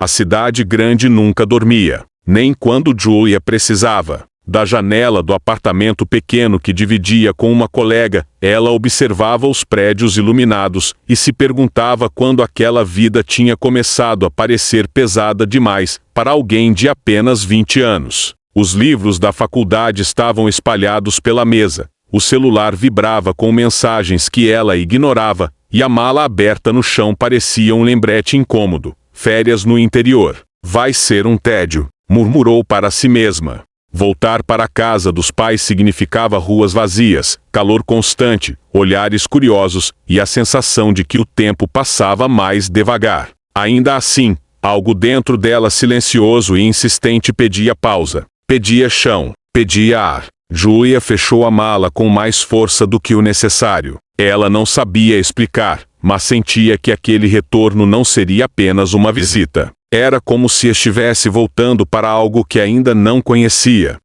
A cidade grande nunca dormia, nem quando Julia precisava. Da janela do apartamento pequeno que dividia com uma colega, ela observava os prédios iluminados e se perguntava quando aquela vida tinha começado a parecer pesada demais para alguém de apenas 20 anos. Os livros da faculdade estavam espalhados pela mesa, o celular vibrava com mensagens que ela ignorava, e a mala aberta no chão parecia um lembrete incômodo. Férias no interior. Vai ser um tédio, murmurou para si mesma. Voltar para a casa dos pais significava ruas vazias, calor constante, olhares curiosos e a sensação de que o tempo passava mais devagar. Ainda assim, algo dentro dela silencioso e insistente pedia pausa, pedia chão, pedia ar. Julia fechou a mala com mais força do que o necessário. Ela não sabia explicar, mas sentia que aquele retorno não seria apenas uma visita. Era como se estivesse voltando para algo que ainda não conhecia.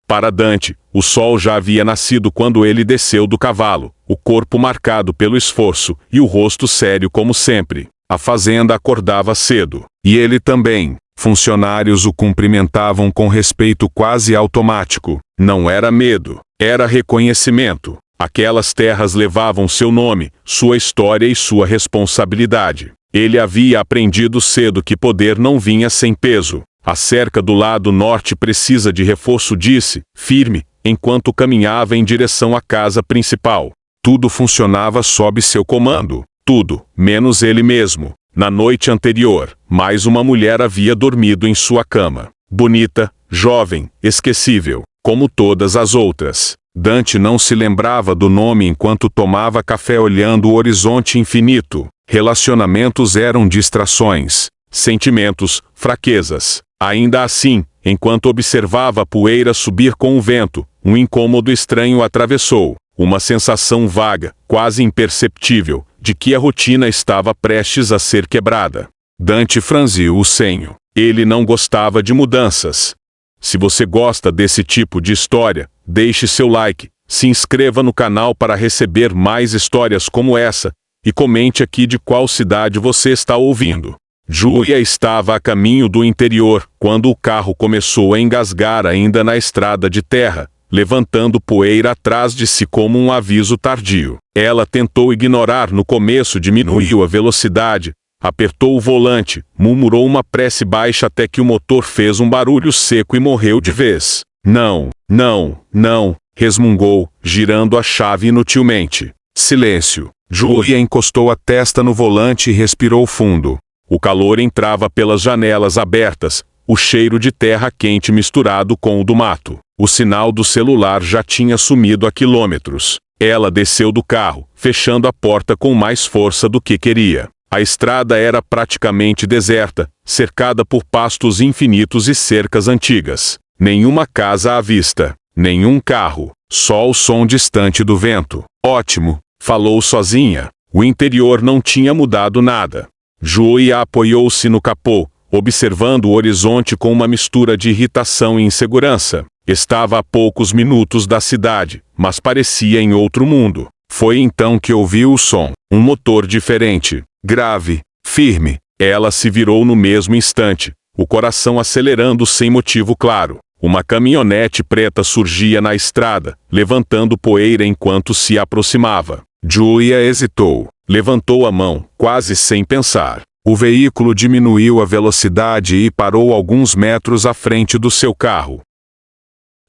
Para Dante, o sol já havia nascido quando ele desceu do cavalo, o corpo marcado pelo esforço e o rosto sério como sempre. A fazenda acordava cedo, e ele também. Funcionários o cumprimentavam com respeito quase automático. Não era medo, era reconhecimento. Aquelas terras levavam seu nome, sua história e sua responsabilidade. Ele havia aprendido cedo que poder não vinha sem peso. A cerca do lado norte precisa de reforço, disse, firme, enquanto caminhava em direção à casa principal. Tudo funcionava sob seu comando. Tudo, menos ele mesmo. Na noite anterior, mais uma mulher havia dormido em sua cama. Bonita, jovem, esquecível, como todas as outras. Dante não se lembrava do nome enquanto tomava café olhando o horizonte infinito. Relacionamentos eram distrações, sentimentos, fraquezas. Ainda assim, enquanto observava a poeira subir com o vento, um incômodo estranho atravessou. Uma sensação vaga, quase imperceptível, de que a rotina estava prestes a ser quebrada. Dante franziu o senho. Ele não gostava de mudanças. Se você gosta desse tipo de história, deixe seu like, se inscreva no canal para receber mais histórias como essa, e comente aqui de qual cidade você está ouvindo. Julia estava a caminho do interior, quando o carro começou a engasgar ainda na estrada de terra, levantando poeira atrás de si como um aviso tardio. Ela tentou ignorar no começo, diminuiu a velocidade, apertou o volante, murmurou uma prece baixa até que o motor fez um barulho seco e morreu de vez. Não, não, não, resmungou, girando a chave inutilmente. Silêncio. Julia encostou a testa no volante e respirou fundo. O calor entrava pelas janelas abertas, o cheiro de terra quente misturado com o do mato. O sinal do celular já tinha sumido há quilômetros. Ela desceu do carro, fechando a porta com mais força do que queria. A estrada era praticamente deserta, cercada por pastos infinitos e cercas antigas. Nenhuma casa à vista, nenhum carro, só o som distante do vento. Ótimo, falou sozinha. O interior não tinha mudado nada. Julia apoiou-se no capô, observando o horizonte com uma mistura de irritação e insegurança. Estava a poucos minutos da cidade, mas parecia em outro mundo. Foi então que ouviu o som. Um motor diferente, grave, firme. Ela se virou no mesmo instante, o coração acelerando sem motivo claro. Uma caminhonete preta surgia na estrada, levantando poeira enquanto se aproximava. Julia hesitou. Levantou a mão, quase sem pensar. O veículo diminuiu a velocidade e parou alguns metros à frente do seu carro.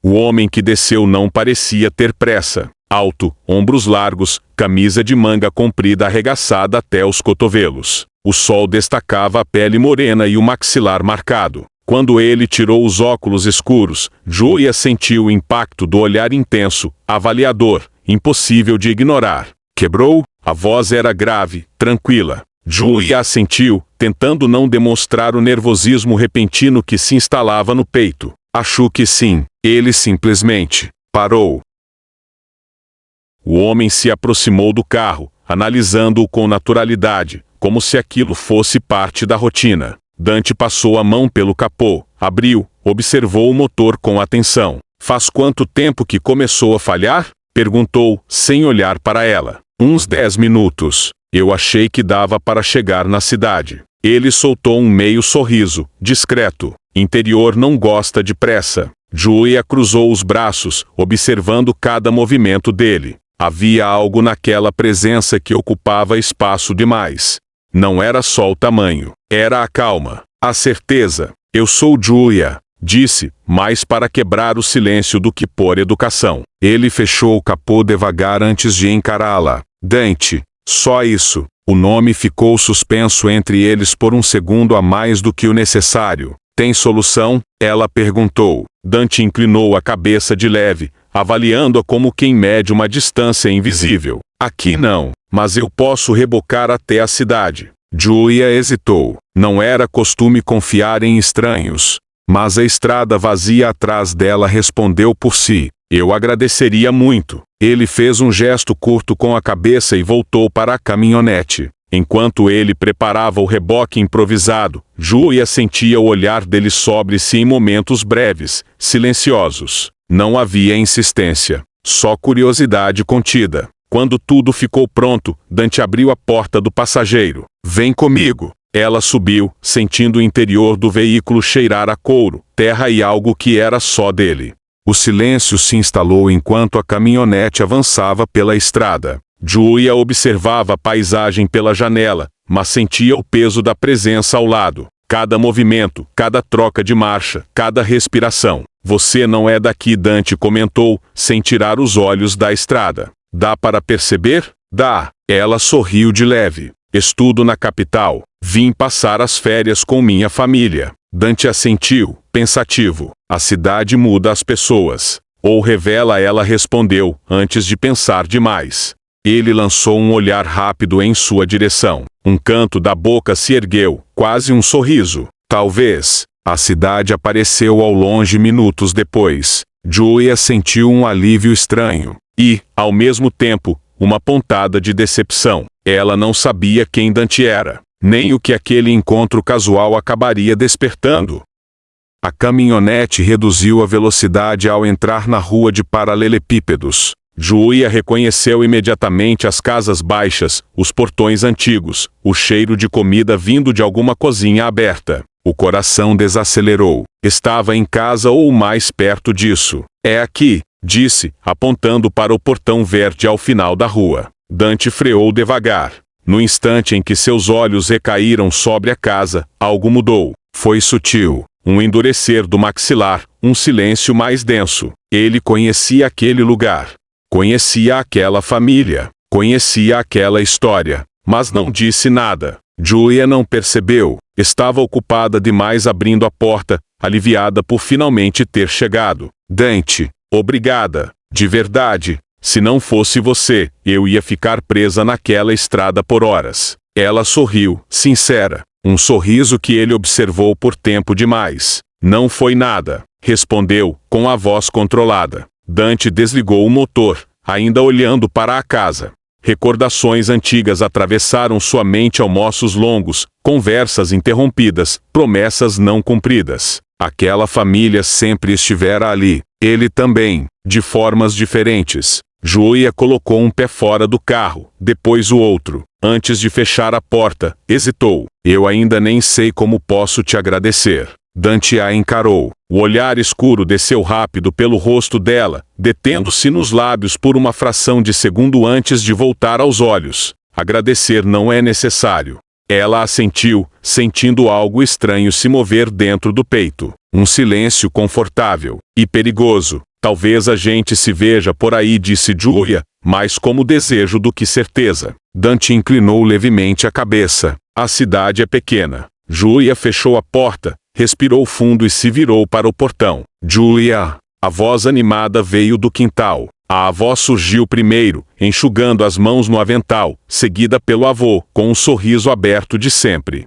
O homem que desceu não parecia ter pressa. Alto, ombros largos, camisa de manga comprida arregaçada até os cotovelos. O sol destacava a pele morena e o maxilar marcado. Quando ele tirou os óculos escuros, Julia sentiu o impacto do olhar intenso, avaliador, impossível de ignorar. Quebrou? A voz era grave, tranquila. Julia assentiu, tentando não demonstrar o nervosismo repentino que se instalava no peito. Achou que sim. Ele simplesmente parou. O homem se aproximou do carro, analisando-o com naturalidade, como se aquilo fosse parte da rotina. Dante passou a mão pelo capô, abriu, observou o motor com atenção. Faz quanto tempo que começou a falhar? Perguntou, sem olhar para ela. Uns 10 minutos. Eu achei que dava para chegar na cidade. Ele soltou um meio sorriso, discreto. Interior não gosta de pressa. Julia cruzou os braços, observando cada movimento dele. Havia algo naquela presença que ocupava espaço demais. Não era só o tamanho, era a calma, a certeza. Eu sou Julia, disse, mais para quebrar o silêncio do que por educação. Ele fechou o capô devagar antes de encará-la. Dante, só isso. O nome ficou suspenso entre eles por um segundo a mais do que o necessário. Tem solução? Ela perguntou. Dante inclinou a cabeça de leve, avaliando-a como quem mede uma distância invisível. Aqui não, mas eu posso rebocar até a cidade. Julia hesitou. Não era costume confiar em estranhos. Mas a estrada vazia atrás dela respondeu por si. Eu agradeceria muito. Ele fez um gesto curto com a cabeça e voltou para a caminhonete. Enquanto ele preparava o reboque improvisado, Julia sentia o olhar dele sobre-se em momentos breves, silenciosos. Não havia insistência, só curiosidade contida. Quando tudo ficou pronto, Dante abriu a porta do passageiro. Vem comigo. Ela subiu, sentindo o interior do veículo cheirar a couro, terra e algo que era só dele. O silêncio se instalou enquanto a caminhonete avançava pela estrada. Julia observava a paisagem pela janela, mas sentia o peso da presença ao lado. Cada movimento, cada troca de marcha, cada respiração. Você não é daqui, Dante comentou, sem tirar os olhos da estrada. Dá para perceber? Dá. Ela sorriu de leve. Estudo na capital. Vim passar as férias com minha família. Dante assentiu, pensativo. A cidade muda as pessoas. Ou revela, ela respondeu, antes de pensar demais. Ele lançou um olhar rápido em sua direção. Um canto da boca se ergueu, quase um sorriso. Talvez. A cidade apareceu ao longe minutos depois. Julia sentiu um alívio estranho. E, ao mesmo tempo, uma pontada de decepção. Ela não sabia quem Dante era, nem o que aquele encontro casual acabaria despertando. A caminhonete reduziu a velocidade ao entrar na rua de paralelepípedos. Julia reconheceu imediatamente as casas baixas, os portões antigos, o cheiro de comida vindo de alguma cozinha aberta. O coração desacelerou. Estava em casa ou mais perto disso. É aqui, disse, apontando para o portão verde ao final da rua. Dante freou devagar. No instante em que seus olhos recaíram sobre a casa, algo mudou. Foi sutil. Um endurecer do maxilar, um silêncio mais denso. Ele conhecia aquele lugar. Conhecia aquela família. Conhecia aquela história. Mas não disse nada. Julia não percebeu. Estava ocupada demais abrindo a porta, aliviada por finalmente ter chegado. Dante, obrigada. De verdade. Se não fosse você, eu ia ficar presa naquela estrada por horas. Ela sorriu, sincera. Um sorriso que ele observou por tempo demais. Não foi nada, respondeu, com a voz controlada. Dante desligou o motor, ainda olhando para a casa. Recordações antigas atravessaram sua mente, almoços longos, conversas interrompidas, promessas não cumpridas. Aquela família sempre estivera ali. Ele também, de formas diferentes. Julia colocou um pé fora do carro, depois o outro. Antes de fechar a porta, hesitou. Eu ainda nem sei como posso te agradecer. Dante a encarou. O olhar escuro desceu rápido pelo rosto dela, detendo-se nos lábios por uma fração de segundo antes de voltar aos olhos. Agradecer não é necessário. Ela assentiu, sentindo algo estranho se mover dentro do peito. Um silêncio confortável e perigoso. Talvez a gente se veja por aí, disse Julia, mais como desejo do que certeza. Dante inclinou levemente a cabeça. A cidade é pequena. Julia fechou a porta, respirou fundo e se virou para o portão. Julia! A voz animada veio do quintal. A avó surgiu primeiro, enxugando as mãos no avental, seguida pelo avô, com um sorriso aberto de sempre.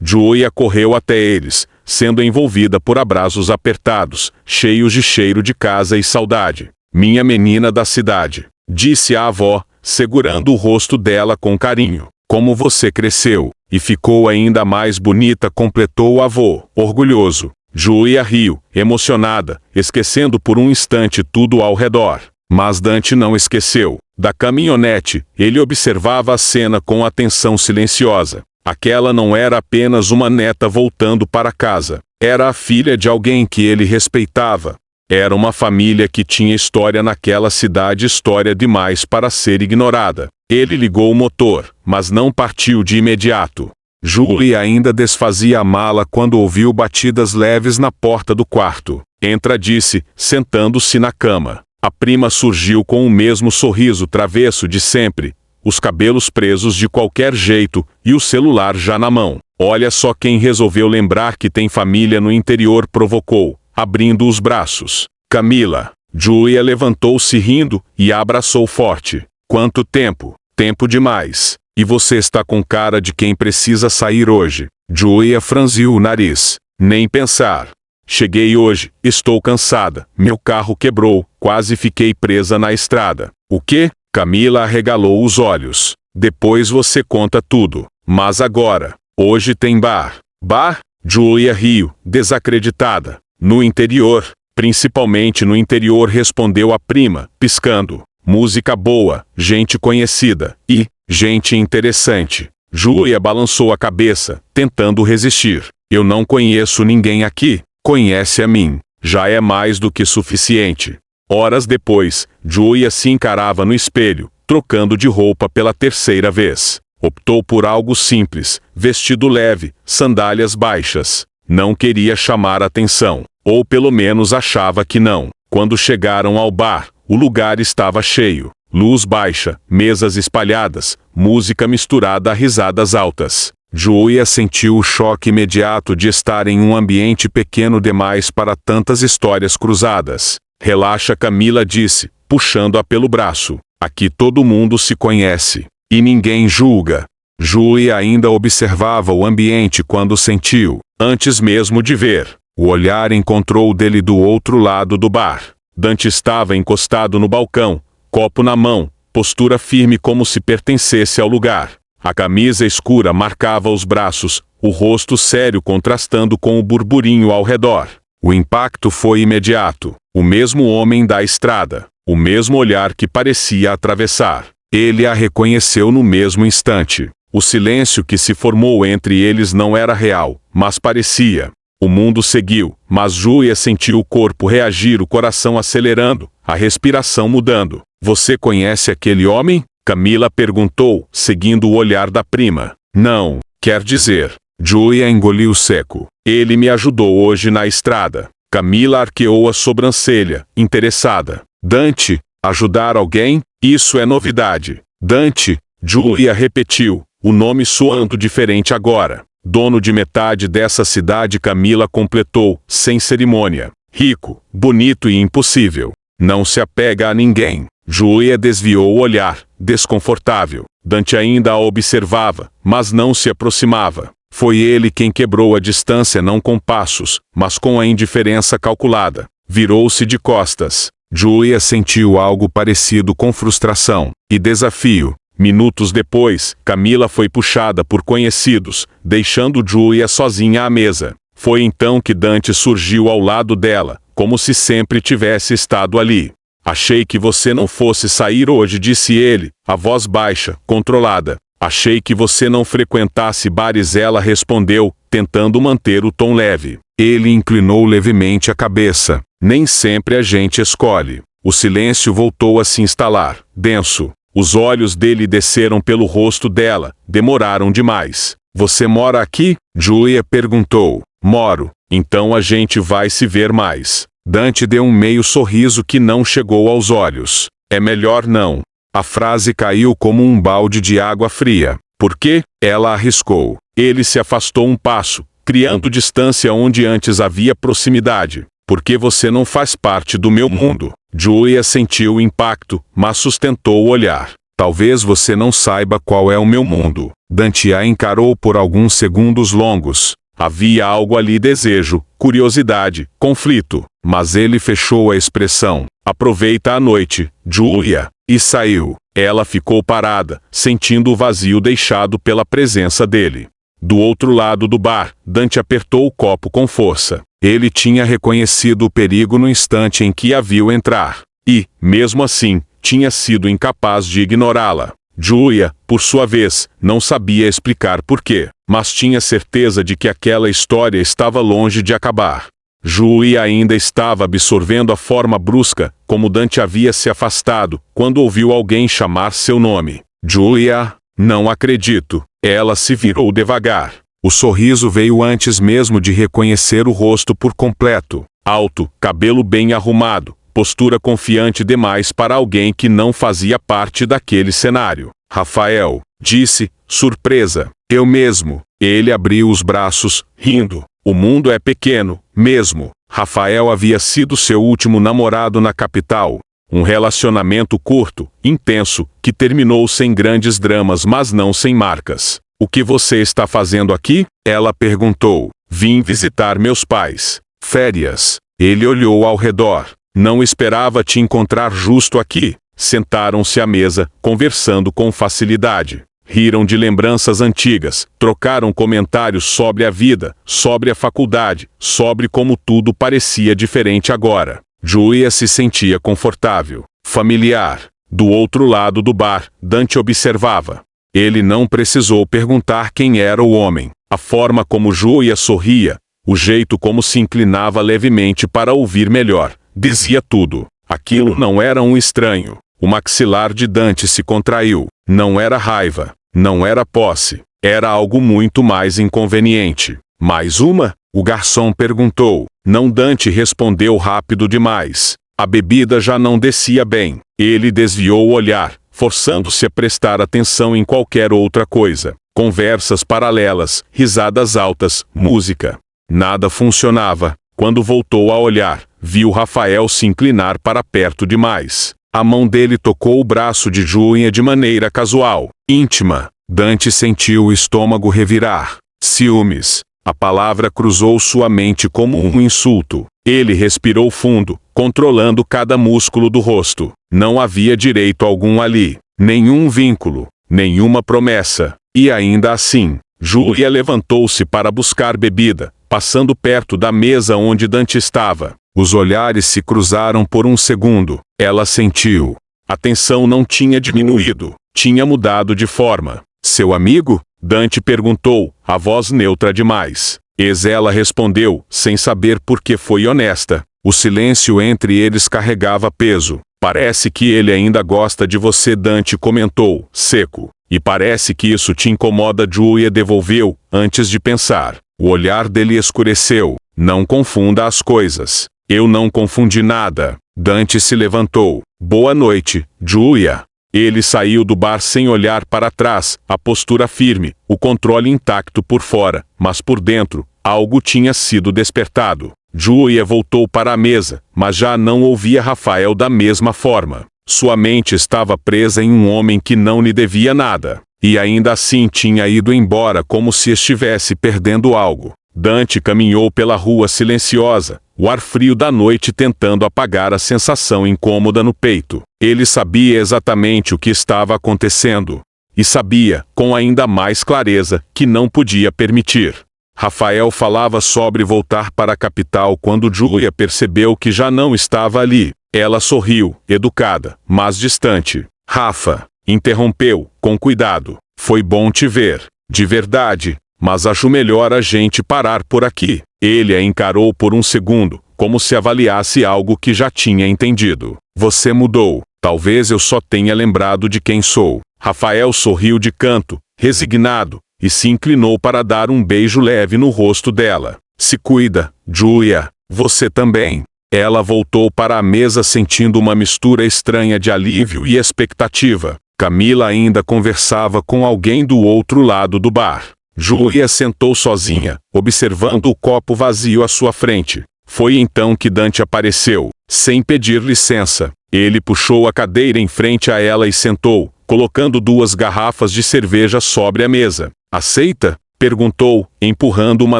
Julia correu até eles, sendo envolvida por abraços apertados, cheios de cheiro de casa e saudade. Minha menina da cidade, disse a avó, segurando o rosto dela com carinho. Como você cresceu, e ficou ainda mais bonita, completou o avô, orgulhoso. Julia riu, emocionada, esquecendo por um instante tudo ao redor. Mas Dante não esqueceu. Da caminhonete, ele observava a cena com atenção silenciosa. Aquela não era apenas uma neta voltando para casa. Era a filha de alguém que ele respeitava. Era uma família que tinha história naquela cidade, história demais para ser ignorada. Ele ligou o motor, mas não partiu de imediato. Julie ainda desfazia a mala quando ouviu batidas leves na porta do quarto. Entra, disse, sentando-se na cama. A prima surgiu com o mesmo sorriso travesso de sempre, os cabelos presos de qualquer jeito e o celular já na mão. Olha só quem resolveu lembrar que tem família no interior, provocou, abrindo os braços. Camila. Julia levantou-se rindo e a abraçou forte. Quanto tempo? Tempo demais. E você está com cara de quem precisa sair hoje. Julia franziu o nariz. Nem pensar. Cheguei hoje, estou cansada. Meu carro quebrou, quase fiquei presa na estrada. O quê? Camila arregalou os olhos. Depois você conta tudo. Mas agora, hoje tem bar. Bar? Julia riu, desacreditada. No interior, principalmente no interior, respondeu a prima, piscando. Música boa, gente conhecida e gente interessante. Julia balançou a cabeça, tentando resistir. Eu não conheço ninguém aqui. Conhece a mim. Já é mais do que suficiente. Horas depois, Julia se encarava no espelho, trocando de roupa pela terceira vez. Optou por algo simples, vestido leve, sandálias baixas. Não queria chamar atenção, ou pelo menos achava que não. Quando chegaram ao bar, o lugar estava cheio. Luz baixa, mesas espalhadas, música misturada a risadas altas. Julia sentiu o choque imediato de estar em um ambiente pequeno demais para tantas histórias cruzadas. Relaxa, Camila disse, puxando-a pelo braço. Aqui todo mundo se conhece. E ninguém julga. Julia ainda observava o ambiente quando sentiu, antes mesmo de ver. O olhar encontrou o dele do outro lado do bar. Dante estava encostado no balcão, copo na mão, postura firme como se pertencesse ao lugar. A camisa escura marcava os braços, o rosto sério contrastando com o burburinho ao redor. O impacto foi imediato. O mesmo homem da estrada. O mesmo olhar que parecia atravessar. Ele a reconheceu no mesmo instante. O silêncio que se formou entre eles não era real, mas parecia. O mundo seguiu, mas Julia sentiu o corpo reagir, o coração acelerando, a respiração mudando. Você conhece aquele homem? Camila perguntou, seguindo o olhar da prima. Não, quer dizer. Julia engoliu seco. Ele me ajudou hoje na estrada. Camila arqueou a sobrancelha, interessada. Dante, ajudar alguém? Isso é novidade. Dante, Julia repetiu, o nome soando diferente agora. Dono de metade dessa cidade, Camila completou, sem cerimônia. Rico, bonito e impossível. Não se apega a ninguém. Julia desviou o olhar, desconfortável. Dante ainda a observava, mas não se aproximava. Foi ele quem quebrou a distância, não com passos, mas com a indiferença calculada. Virou-se de costas. Julia sentiu algo parecido com frustração e desafio. Minutos depois, Camila foi puxada por conhecidos, deixando Julia sozinha à mesa. Foi então que Dante surgiu ao lado dela, como se sempre tivesse estado ali. Achei que você não fosse sair hoje, disse ele, a voz baixa, controlada. Achei que você não frequentasse bares, ela respondeu, tentando manter o tom leve. Ele inclinou levemente a cabeça. Nem sempre a gente escolhe. O silêncio voltou a se instalar, denso. Os olhos dele desceram pelo rosto dela, demoraram demais. Você mora aqui? Julia perguntou. Moro. Então a gente vai se ver mais. Dante deu um meio sorriso que não chegou aos olhos. É melhor não. A frase caiu como um balde de água fria. Por quê? Ela arriscou. Ele se afastou um passo, criando distância onde antes havia proximidade. Porque você não faz parte do meu mundo. Julia sentiu o impacto, mas sustentou o olhar. Talvez você não saiba qual é o meu mundo. Dante a encarou por alguns segundos longos. Havia algo ali, desejo, curiosidade, conflito. Mas ele fechou a expressão. Aproveita a noite, Julia. E saiu. Ela ficou parada, sentindo o vazio deixado pela presença dele. Do outro lado do bar, Dante apertou o copo com força. Ele tinha reconhecido o perigo no instante em que a viu entrar. E, mesmo assim, tinha sido incapaz de ignorá-la. Julia, por sua vez, não sabia explicar por quê. mas tinha certeza de que aquela história estava longe de acabar. Julia ainda estava absorvendo a forma brusca, como Dante havia se afastado, quando ouviu alguém chamar seu nome. Julia, não acredito. Ela se virou devagar. O sorriso veio antes mesmo de reconhecer o rosto por completo. Alto, cabelo bem arrumado, postura confiante demais para alguém que não fazia parte daquele cenário. Rafael, disse, surpresa. Eu mesmo. Ele abriu os braços, rindo. O mundo é pequeno, mesmo. Rafael havia sido seu último namorado na capital. Um relacionamento curto, intenso, que terminou sem grandes dramas, mas não sem marcas. O que você está fazendo aqui? Ela perguntou. Vim visitar meus pais. Férias. Ele olhou ao redor. Não esperava te encontrar justo aqui. Sentaram-se à mesa, conversando com facilidade. Riram de lembranças antigas, trocaram comentários sobre a vida, sobre a faculdade, sobre como tudo parecia diferente agora. Julia se sentia confortável, familiar. Do outro lado do bar, Dante observava. Ele não precisou perguntar quem era o homem. A forma como Julia sorria, o jeito como se inclinava levemente para ouvir melhor, dizia tudo. Aquilo não era um estranho. O maxilar de Dante se contraiu. Não era raiva. Não era posse. Era algo muito mais inconveniente. Mais uma? O garçom perguntou. Não, Dante respondeu rápido demais. A bebida já não descia bem. Ele desviou o olhar, forçando-se a prestar atenção em qualquer outra coisa. Conversas paralelas, risadas altas, música. Nada funcionava. Quando voltou a olhar, viu Rafael se inclinar para perto demais. A mão dele tocou o braço de Julia de maneira casual, íntima. Dante sentiu o estômago revirar. Ciúmes. A palavra cruzou sua mente como um insulto. Ele respirou fundo, controlando cada músculo do rosto. Não havia direito algum ali. Nenhum vínculo. Nenhuma promessa. E ainda assim, Julia levantou-se para buscar bebida, passando perto da mesa onde Dante estava. Os olhares se cruzaram por um segundo. Ela sentiu. A tensão não tinha diminuído. Tinha mudado de forma. Seu amigo? Dante perguntou, a voz neutra demais. Ela respondeu, sem saber por que foi honesta. O silêncio entre eles carregava peso. Parece que ele ainda gosta de você, Dante comentou, seco. E parece que isso te incomoda, Julia devolveu, antes de pensar. O olhar dele escureceu. Não confunda as coisas. Eu não confundi nada. Dante se levantou. Boa noite, Julia. Ele saiu do bar sem olhar para trás, a postura firme, o controle intacto por fora, mas por dentro, algo tinha sido despertado. Julia voltou para a mesa, mas já não ouvia Rafael da mesma forma. Sua mente estava presa em um homem que não lhe devia nada. E ainda assim tinha ido embora como se estivesse perdendo algo. Dante caminhou pela rua silenciosa, o ar frio da noite tentando apagar a sensação incômoda no peito. Ele sabia exatamente o que estava acontecendo. E sabia, com ainda mais clareza, que não podia permitir. Rafael falava sobre voltar para a capital quando Julia percebeu que já não estava ali. Ela sorriu, educada, mas distante. Rafa, interrompeu, com cuidado. Foi bom te ver. De verdade. Mas acho melhor a gente parar por aqui. Ele a encarou por um segundo, como se avaliasse algo que já tinha entendido. Você mudou. Talvez eu só tenha lembrado de quem sou. Rafael sorriu de canto, resignado, e se inclinou para dar um beijo leve no rosto dela. Se cuida, Julia. Você também. Ela voltou para a mesa sentindo uma mistura estranha de alívio e expectativa. Camila ainda conversava com alguém do outro lado do bar. Julia sentou sozinha, observando o copo vazio à sua frente. Foi então que Dante apareceu, sem pedir licença. Ele puxou a cadeira em frente a ela e sentou, colocando 2 garrafas de cerveja sobre a mesa. Aceita? Perguntou, empurrando uma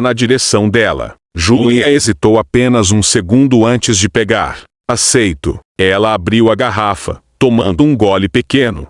na direção dela. Julia hesitou apenas um segundo antes de pegar. Aceito. Ela abriu a garrafa, tomando um gole pequeno.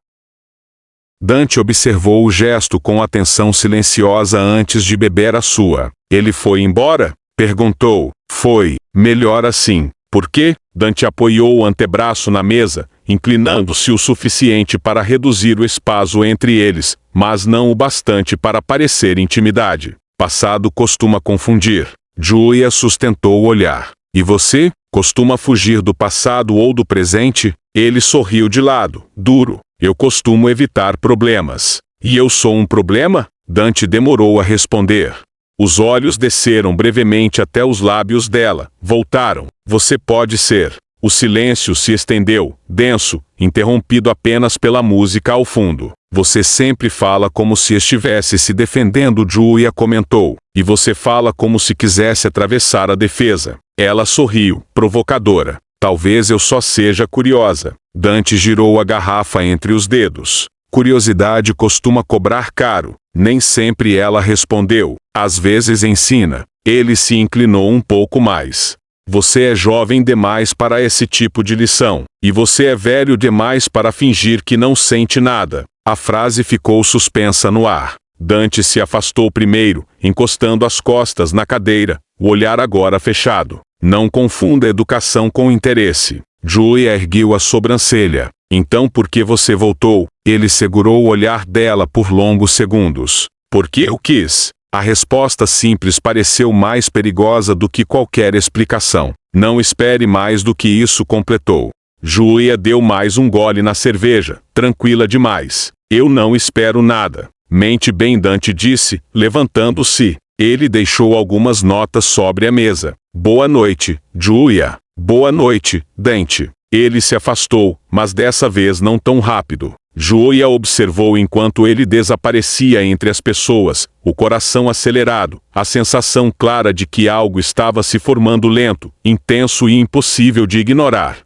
Dante observou o gesto com atenção silenciosa antes de beber a sua. Ele foi embora? Perguntou. Foi. Melhor assim. Por quê? Dante apoiou o antebraço na mesa, inclinando-se o suficiente para reduzir o espaço entre eles, mas não o bastante para parecer intimidade. Passado costuma confundir. Julia sustentou o olhar. E você? Costuma fugir do passado ou do presente? Ele sorriu de lado, duro. Eu costumo evitar problemas. E eu sou um problema? Dante demorou a responder. Os olhos desceram brevemente até os lábios dela, voltaram. Você pode ser. O silêncio se estendeu, denso, interrompido apenas pela música ao fundo. Você sempre fala como se estivesse se defendendo, Julia comentou. E você fala como se quisesse atravessar a defesa. Ela sorriu, provocadora. Talvez eu só seja curiosa. Dante girou a garrafa entre os dedos. Curiosidade costuma cobrar caro. Nem sempre, ela respondeu. Às vezes ensina. Ele se inclinou um pouco mais. Você é jovem demais para esse tipo de lição. E você é velho demais para fingir que não sente nada. A frase ficou suspensa no ar. Dante se afastou primeiro, encostando as costas na cadeira, o olhar agora fechado. Não confunda educação com interesse. Julia ergueu a sobrancelha. Então por que você voltou? Ele segurou o olhar dela por longos segundos. Porque eu quis. A resposta simples pareceu mais perigosa do que qualquer explicação. Não espere mais do que isso, completou. Julia deu mais um gole na cerveja, tranquila demais. Eu não espero nada. Mente bem, Dante disse, levantando-se. Ele deixou algumas notas sobre a mesa. Boa noite, Julia. Boa noite, Dante. Ele se afastou, mas dessa vez não tão rápido. Julia observou enquanto ele desaparecia entre as pessoas, o coração acelerado, a sensação clara de que algo estava se formando lento, intenso e impossível de ignorar.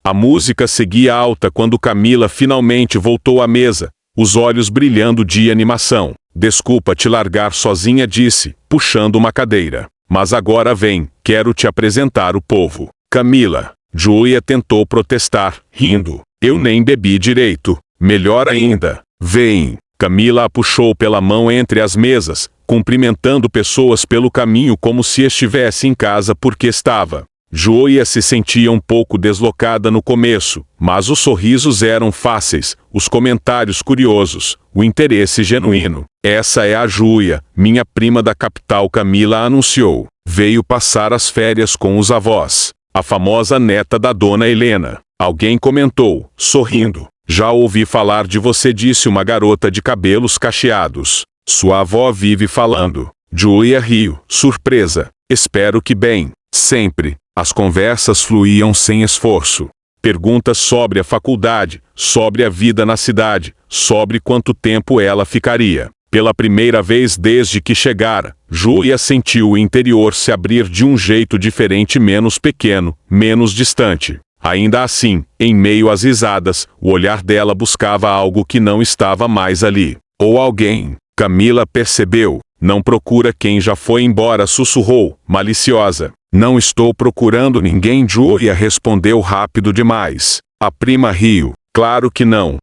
A música seguia alta quando Camila finalmente voltou à mesa, os olhos brilhando de animação. Desculpa te largar sozinha, disse, puxando uma cadeira. Mas agora vem, quero te apresentar o povo. Camila. Julia tentou protestar, rindo. Eu nem bebi direito. Melhor ainda. Vem. Camila a puxou pela mão entre as mesas, cumprimentando pessoas pelo caminho como se estivesse em casa porque estava. Julia se sentia um pouco deslocada no começo, mas os sorrisos eram fáceis, os comentários curiosos, o interesse genuíno. Essa é a Julia, minha prima da capital, Camila anunciou. Veio passar as férias com os avós. A famosa neta da dona Helena. Alguém comentou, sorrindo. Já ouvi falar de você, disse uma garota de cabelos cacheados. Sua avó vive falando. Julia riu, surpresa. Espero que bem. Sempre. As conversas fluíam sem esforço. Perguntas sobre a faculdade, sobre a vida na cidade, sobre quanto tempo ela ficaria. Pela primeira vez desde que chegara, Julia sentiu o interior se abrir de um jeito diferente, menos pequeno, menos distante. Ainda assim, em meio às risadas, o olhar dela buscava algo que não estava mais ali. Ou alguém. Camila percebeu. Não procura quem já foi embora, sussurrou, maliciosa. Não estou procurando ninguém, Julia respondeu rápido demais. A prima riu. Claro que não.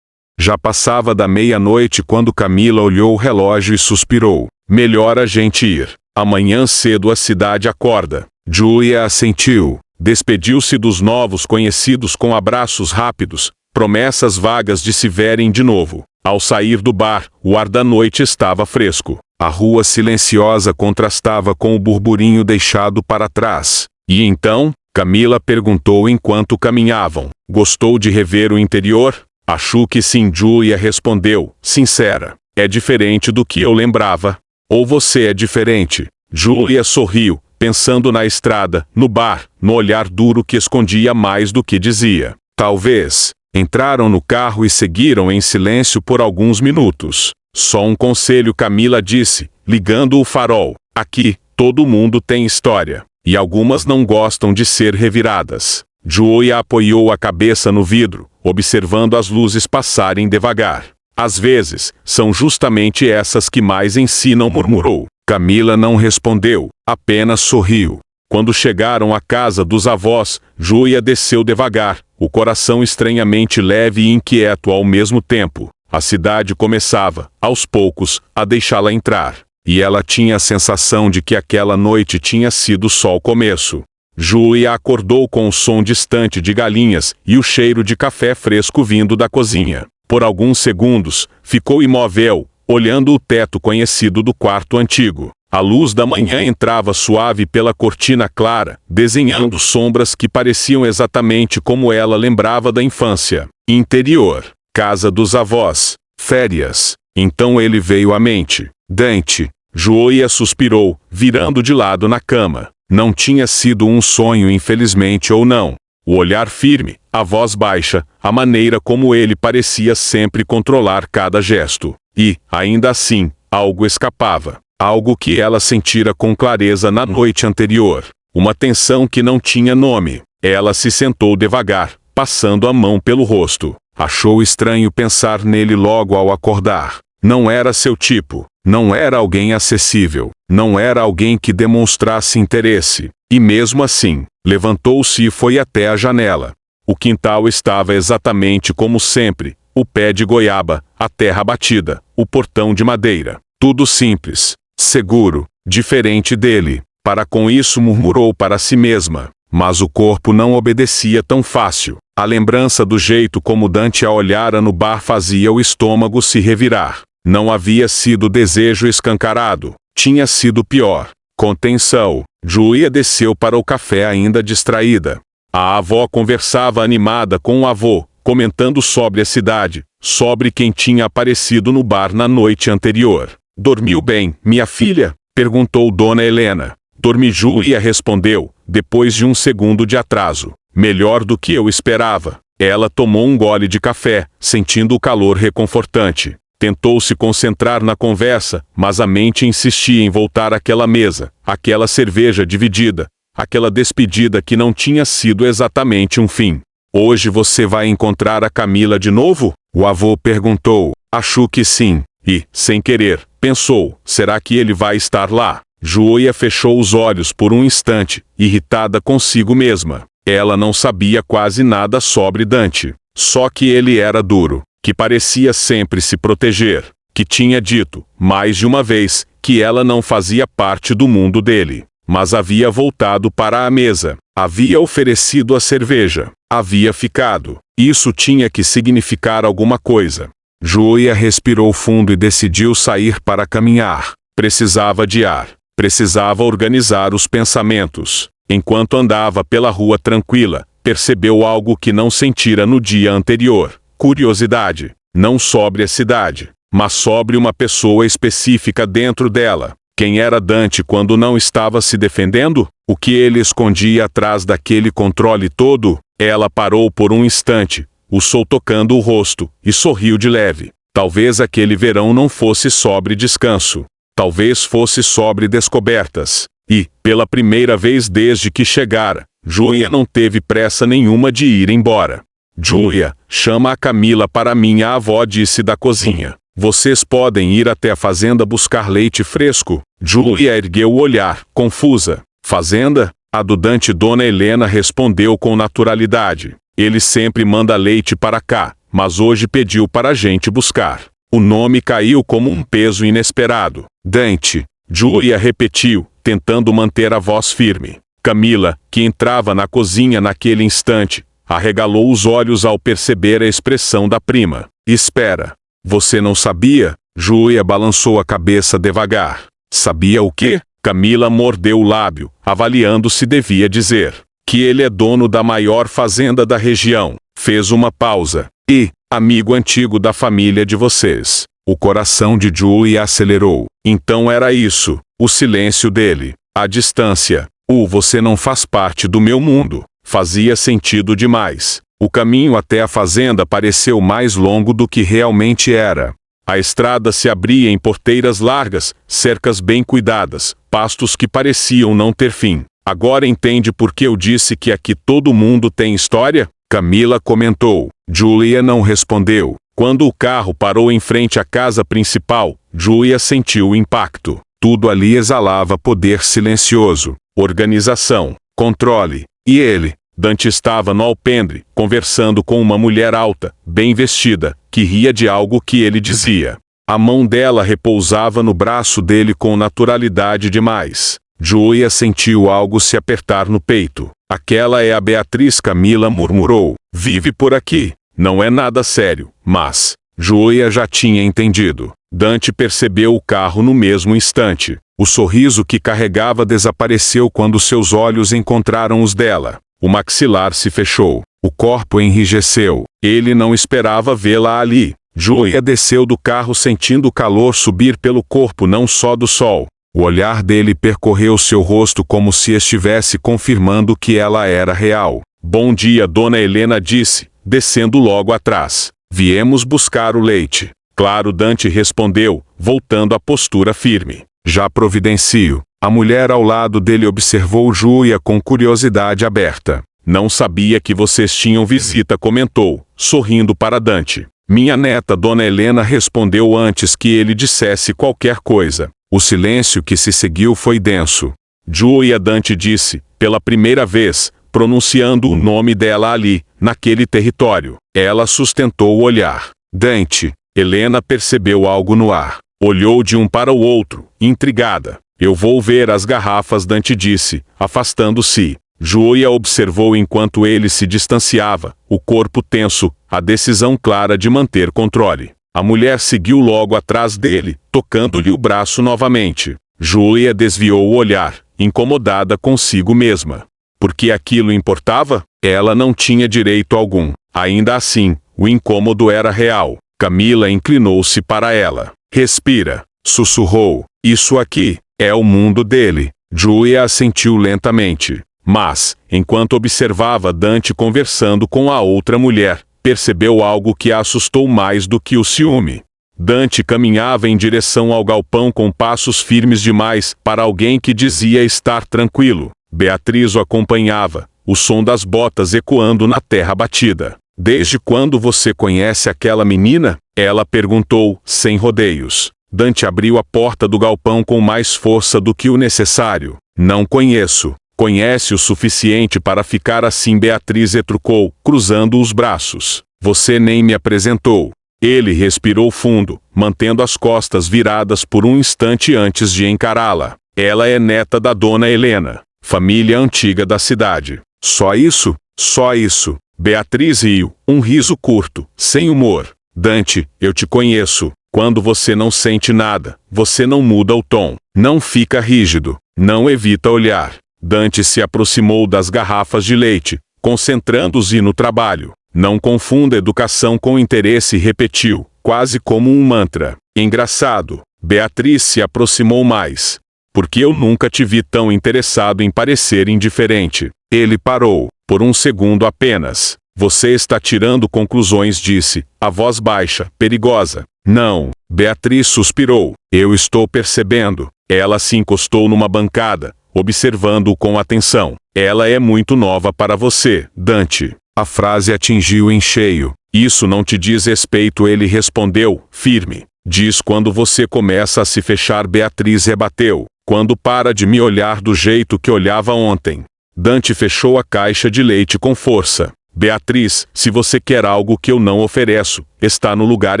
Já passava da meia-noite quando Camila olhou o relógio e suspirou. Melhor a gente ir. Amanhã cedo a cidade acorda. Julia assentiu. Despediu-se dos novos conhecidos com abraços rápidos, promessas vagas de se verem de novo. Ao sair do bar, o ar da noite estava fresco. A rua silenciosa contrastava com o burburinho deixado para trás. E então, Camila perguntou enquanto caminhavam. Gostou de rever o interior? Acho que sim, Julia respondeu, sincera. É diferente do que eu lembrava. Ou você é diferente? Julia sorriu, pensando na estrada, no bar, no olhar duro que escondia mais do que dizia. Talvez. Entraram no carro e seguiram em silêncio por alguns minutos. Só um conselho, Camila disse, ligando o farol. Aqui, todo mundo tem história. E algumas não gostam de ser reviradas. Julia apoiou a cabeça no vidro, observando as luzes passarem devagar. Às vezes, são justamente essas que mais ensinam, murmurou. Camila não respondeu, apenas sorriu. Quando chegaram à casa dos avós, Julia desceu devagar, o coração estranhamente leve e inquieto ao mesmo tempo. A cidade começava, aos poucos, a deixá-la entrar. E ela tinha a sensação de que aquela noite tinha sido só o começo. Julia acordou com o som distante de galinhas e o cheiro de café fresco vindo da cozinha. Por alguns segundos, ficou imóvel, olhando o teto conhecido do quarto antigo. A luz da manhã entrava suave pela cortina clara, desenhando sombras que pareciam exatamente como ela lembrava da infância. Interior, casa dos avós, férias. Então ele veio à mente. Dante. Julia suspirou, virando de lado na cama. Não tinha sido um sonho, infelizmente, ou não. O olhar firme, a voz baixa, a maneira como ele parecia sempre controlar cada gesto. E, ainda assim, algo escapava. Algo que ela sentira com clareza na noite anterior. Uma tensão que não tinha nome. Ela se sentou devagar, passando a mão pelo rosto. Achou estranho pensar nele logo ao acordar. Não era seu tipo. Não era alguém acessível. Não era alguém que demonstrasse interesse. E mesmo assim, levantou-se e foi até a janela. O quintal estava exatamente como sempre. O pé de goiaba, a terra batida, o portão de madeira. Tudo simples, seguro, diferente dele. Para com isso murmurou para si mesma. Mas o corpo não obedecia tão fácil. A lembrança do jeito como Dante a olhara no bar fazia o estômago se revirar. Não havia sido desejo escancarado. Tinha sido pior. Contenção. Julia desceu para o café ainda distraída. A avó conversava animada com o avô, comentando sobre a cidade, sobre quem tinha aparecido no bar na noite anterior. Dormiu bem, minha filha? Perguntou Dona Helena. Dormi, Julia respondeu, depois de um segundo de atraso. Melhor do que eu esperava. Ela tomou um gole de café, sentindo o calor reconfortante. Tentou se concentrar na conversa, mas a mente insistia em voltar àquela mesa, àquela cerveja dividida, aquela despedida que não tinha sido exatamente um fim. Hoje você vai encontrar a Camila de novo? O avô perguntou. Acho que sim. E, sem querer, pensou, será que ele vai estar lá? Julia fechou os olhos por um instante, irritada consigo mesma. Ela não sabia quase nada sobre Dante. Só que ele era duro, que parecia sempre se proteger, que tinha dito, mais de uma vez, que ela não fazia parte do mundo dele. Mas havia voltado para a mesa, havia oferecido a cerveja, havia ficado. Isso tinha que significar alguma coisa. Julia respirou fundo e decidiu sair para caminhar. Precisava de ar, precisava organizar os pensamentos. Enquanto andava pela rua tranquila, percebeu algo que não sentira no dia anterior. Curiosidade, não sobre a cidade, mas sobre uma pessoa específica dentro dela. Quem era Dante quando não estava se defendendo? O que ele escondia atrás daquele controle todo? Ela parou por um instante, o sol tocando o rosto, e sorriu de leve. Talvez aquele verão não fosse sobre descanso. Talvez fosse sobre descobertas. E, pela primeira vez desde que chegara, Julia não teve pressa nenhuma de ir embora. Julia, chama a Camila para mim, a avó disse da cozinha. Vocês podem ir até a fazenda buscar leite fresco? Julia ergueu o olhar, confusa. Fazenda? A do Dante. Dona Helena respondeu com naturalidade. Ele sempre manda leite para cá, mas hoje pediu para a gente buscar. O nome caiu como um peso inesperado. Dante. Julia repetiu, tentando manter a voz firme. Camila, que entrava na cozinha naquele instante, arregalou os olhos ao perceber a expressão da prima. Espera. Você não sabia? Julia balançou a cabeça devagar. Sabia o quê? Camila mordeu o lábio, avaliando se devia dizer. Que ele é dono da maior fazenda da região. Fez uma pausa. E, amigo antigo da família de vocês. O coração de Julia acelerou. Então era isso. O silêncio dele. A distância. Você não faz parte do meu mundo. Fazia sentido demais. O caminho até a fazenda pareceu mais longo do que realmente era. A estrada se abria em porteiras largas, cercas bem cuidadas, pastos que pareciam não ter fim. Agora entende por que eu disse que aqui todo mundo tem história? Camila comentou. Julia não respondeu. Quando o carro parou em frente à casa principal, Julia sentiu o impacto. Tudo ali exalava poder silencioso, organização, controle. E ele, Dante, estava no alpendre, conversando com uma mulher alta, bem vestida, que ria de algo que ele dizia. A mão dela repousava no braço dele com naturalidade demais. Julia sentiu algo se apertar no peito. Aquela é a Beatriz, Camila murmurou. Vive por aqui. Não é nada sério, mas... Julia já tinha entendido. Dante percebeu o carro no mesmo instante. O sorriso que carregava desapareceu quando seus olhos encontraram os dela. O maxilar se fechou. O corpo enrijeceu. Ele não esperava vê-la ali. Julia desceu do carro sentindo o calor subir pelo corpo, não só do sol. O olhar dele percorreu seu rosto como se estivesse confirmando que ela era real. Bom dia, Dona Helena disse, descendo logo atrás. Viemos buscar o leite. Claro, Dante respondeu, voltando à postura firme. Já providencio. A mulher ao lado dele observou Julia com curiosidade aberta. Não sabia que vocês tinham visita, comentou, sorrindo para Dante. Minha neta, Dona Helena respondeu antes que ele dissesse qualquer coisa. O silêncio que se seguiu foi denso. Julia, Dante disse, pela primeira vez, pronunciando o nome dela ali, naquele território. Ela sustentou o olhar. Dante. Helena percebeu algo no ar. Olhou de um para o outro, intrigada. Eu vou ver as garrafas, Dante disse, afastando-se. Julia observou enquanto ele se distanciava, o corpo tenso, a decisão clara de manter controle. A mulher seguiu logo atrás dele, tocando-lhe o braço novamente. Julia desviou o olhar, incomodada consigo mesma. Porque aquilo importava? Ela não tinha direito algum. Ainda assim, o incômodo era real. Camila inclinou-se para ela. Respira, sussurrou. Isso aqui é o mundo dele. Julia assentiu lentamente. Mas, enquanto observava Dante conversando com a outra mulher, percebeu algo que a assustou mais do que o ciúme. Dante caminhava em direção ao galpão com passos firmes demais para alguém que dizia estar tranquilo. Beatriz o acompanhava, o som das botas ecoando na terra batida. Desde quando você conhece aquela menina? Ela perguntou, sem rodeios. Dante abriu a porta do galpão com mais força do que o necessário. Não conheço. Conhece o suficiente para ficar assim, Beatriz retrucou, cruzando os braços. Você nem me apresentou. Ele respirou fundo, mantendo as costas viradas por um instante antes de encará-la. Ela é neta da Dona Helena, família antiga da cidade. Só isso? Só isso. Beatriz riu, um riso curto, sem humor. Dante, eu te conheço. Quando você não sente nada, você não muda o tom. Não fica rígido. Não evita olhar. Dante se aproximou das garrafas de leite, concentrando-se no trabalho. Não confunda educação com interesse, repetiu, quase como um mantra. Engraçado. Beatriz se aproximou mais. Porque eu nunca te vi tão interessado em parecer indiferente. Ele parou, por um segundo apenas. Você está tirando conclusões, disse, a voz baixa, perigosa. Não. Beatriz suspirou. Eu estou percebendo. Ela se encostou numa bancada, observando-o com atenção. Ela é muito nova para você, Dante. A frase atingiu em cheio. Isso não te diz respeito, ele respondeu, firme. Diz quando você começa a se fechar, Beatriz rebateu. Quando para de me olhar do jeito que olhava ontem. Dante fechou a caixa de leite com força. Beatriz, se você quer algo que eu não ofereço, está no lugar